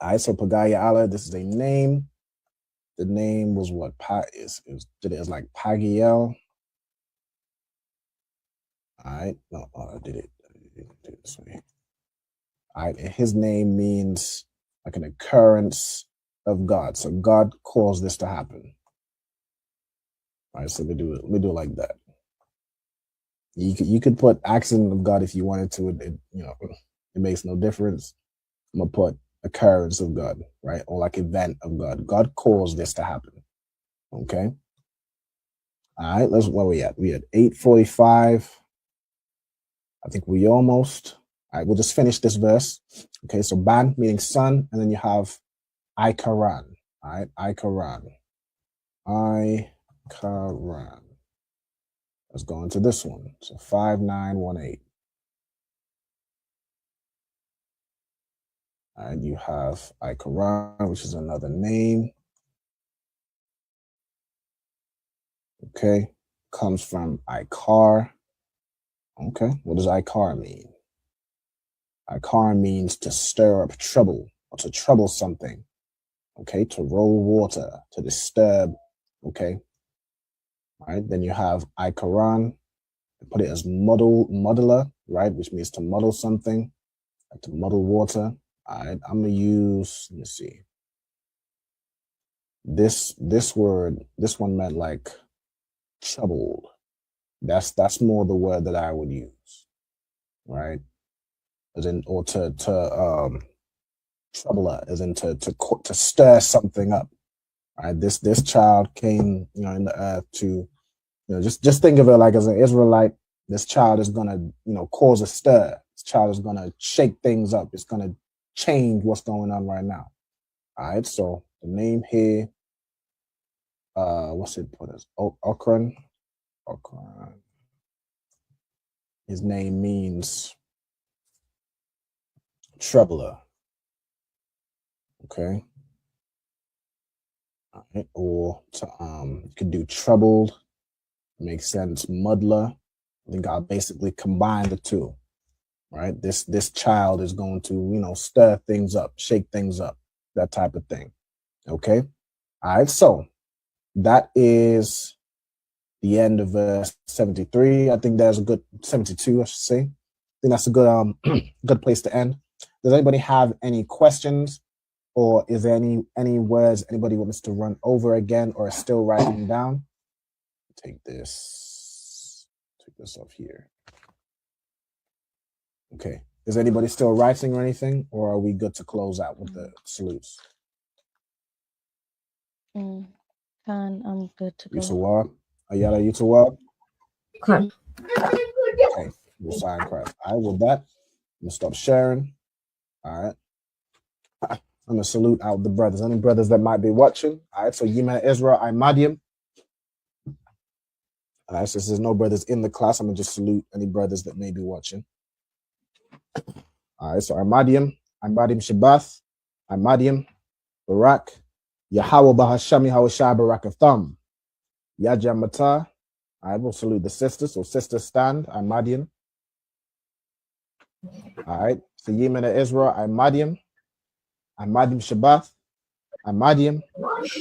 All right, so Pagaya Allah, this is a name. The name was what? It's like Pagiel. All right, no, I did it this way. All right, and his name means like an occurrence of God. So God caused this to happen. All right, so we do it like that. You could put accident of God if you wanted to. It makes no difference. I'm gonna put occurrence of God, right? Or like event of God. God caused this to happen. Okay. All right, where we at? We at 8:45. I think we almost. All right, we'll just finish this verse. Okay, so Ban meaning son, and then you have Ikaran. All right, Ikaran. Ikaran. Let's go into this one. So 5918. All right, you have Ikaran, which is another name. Okay, comes from Ikar. Okay, what does Ikar mean? Ikar means to stir up trouble or to trouble something. Okay, to roll water, to disturb. Okay, all right, then you have Ikaran. Put it as muddler, right, which means to muddle something, like to muddle water. All right, I'm gonna use, let me see. This word, this one meant like troubled. That's more the word that I would use, right? As in, or to troubler, as in to stir something up. Right? This child came, in the earth to, just think of it like as an Israelite. This child is gonna, cause a stir. This child is gonna shake things up. It's gonna change what's going on right now. All right. So the name here, what's it put as? Okran. His name means troubler. Okay. All right. Or to you could do troubled. Makes sense. Muddler. I think I'll basically combine the two. Right. This child is going to, stir things up, shake things up, that type of thing. Okay. All right. So that is the end of verse 73. I think there's a good 72, I should say. I think that's a good good place to end. Does anybody have any questions, or is there any words anybody wants to run over again, or is still writing down? Take this off here. Okay. Is anybody still writing or anything, or are we good to close out with the salutes?
Khan, I'm good to go.
Yutawab. Ayala Yutawab.
Khan.
Okay. We'll sign Christ. All right, with that, I'm gonna stop sharing. All right. I'm gonna salute out the brothers. Any brothers that might be watching. All right. So Yemen Israel, I'm Madiam. All right. So there's no brothers in the class. I'm gonna just salute any brothers that may be watching. All right. So I'm Madiam Shabath, I'm Madiam Barak, Yahweh Bahashami Hawashai Barakatham, Yajam Mata. I will salute the sisters. So sisters stand. I'm Madiam. All right. So Yemen Israel, I'm Madiam Shabath, I'm Madiam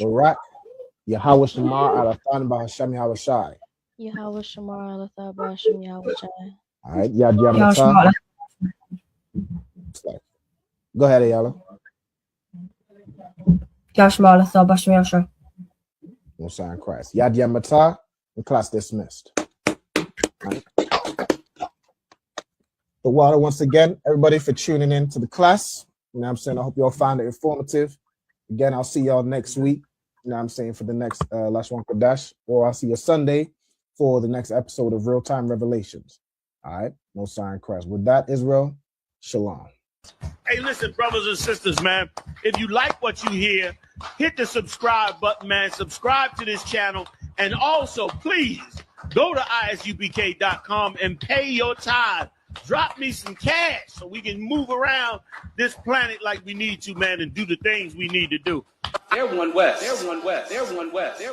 Barak, Yahweh Shamar Alathan Bahashami Hawashai.
Yahweh Shamar Alatha Basham Yahweh Shai.
All right. Yajam Mata. Go ahead, Ayala. No sign Christ. Yad Mata, and class dismissed. Right. The water once again, everybody for tuning in to the class. You know what I'm saying? I hope you all found it informative. Again, I'll see y'all next week. You know what I'm saying? For the next Lashawan Qadash, or I'll see you Sunday for the next episode of Real Time Revelations. All right. No sign Christ. With that, Israel, shalom.
Hey, listen, brothers and sisters, man, if you like what you hear, hit the subscribe button, man. Subscribe to this channel. And also, please, go to ISUPK.com and pay your tithe. Drop me some cash so we can move around this planet like we need to, man, and do the things we need to do.
They're one West. They're one West. They're one West. They're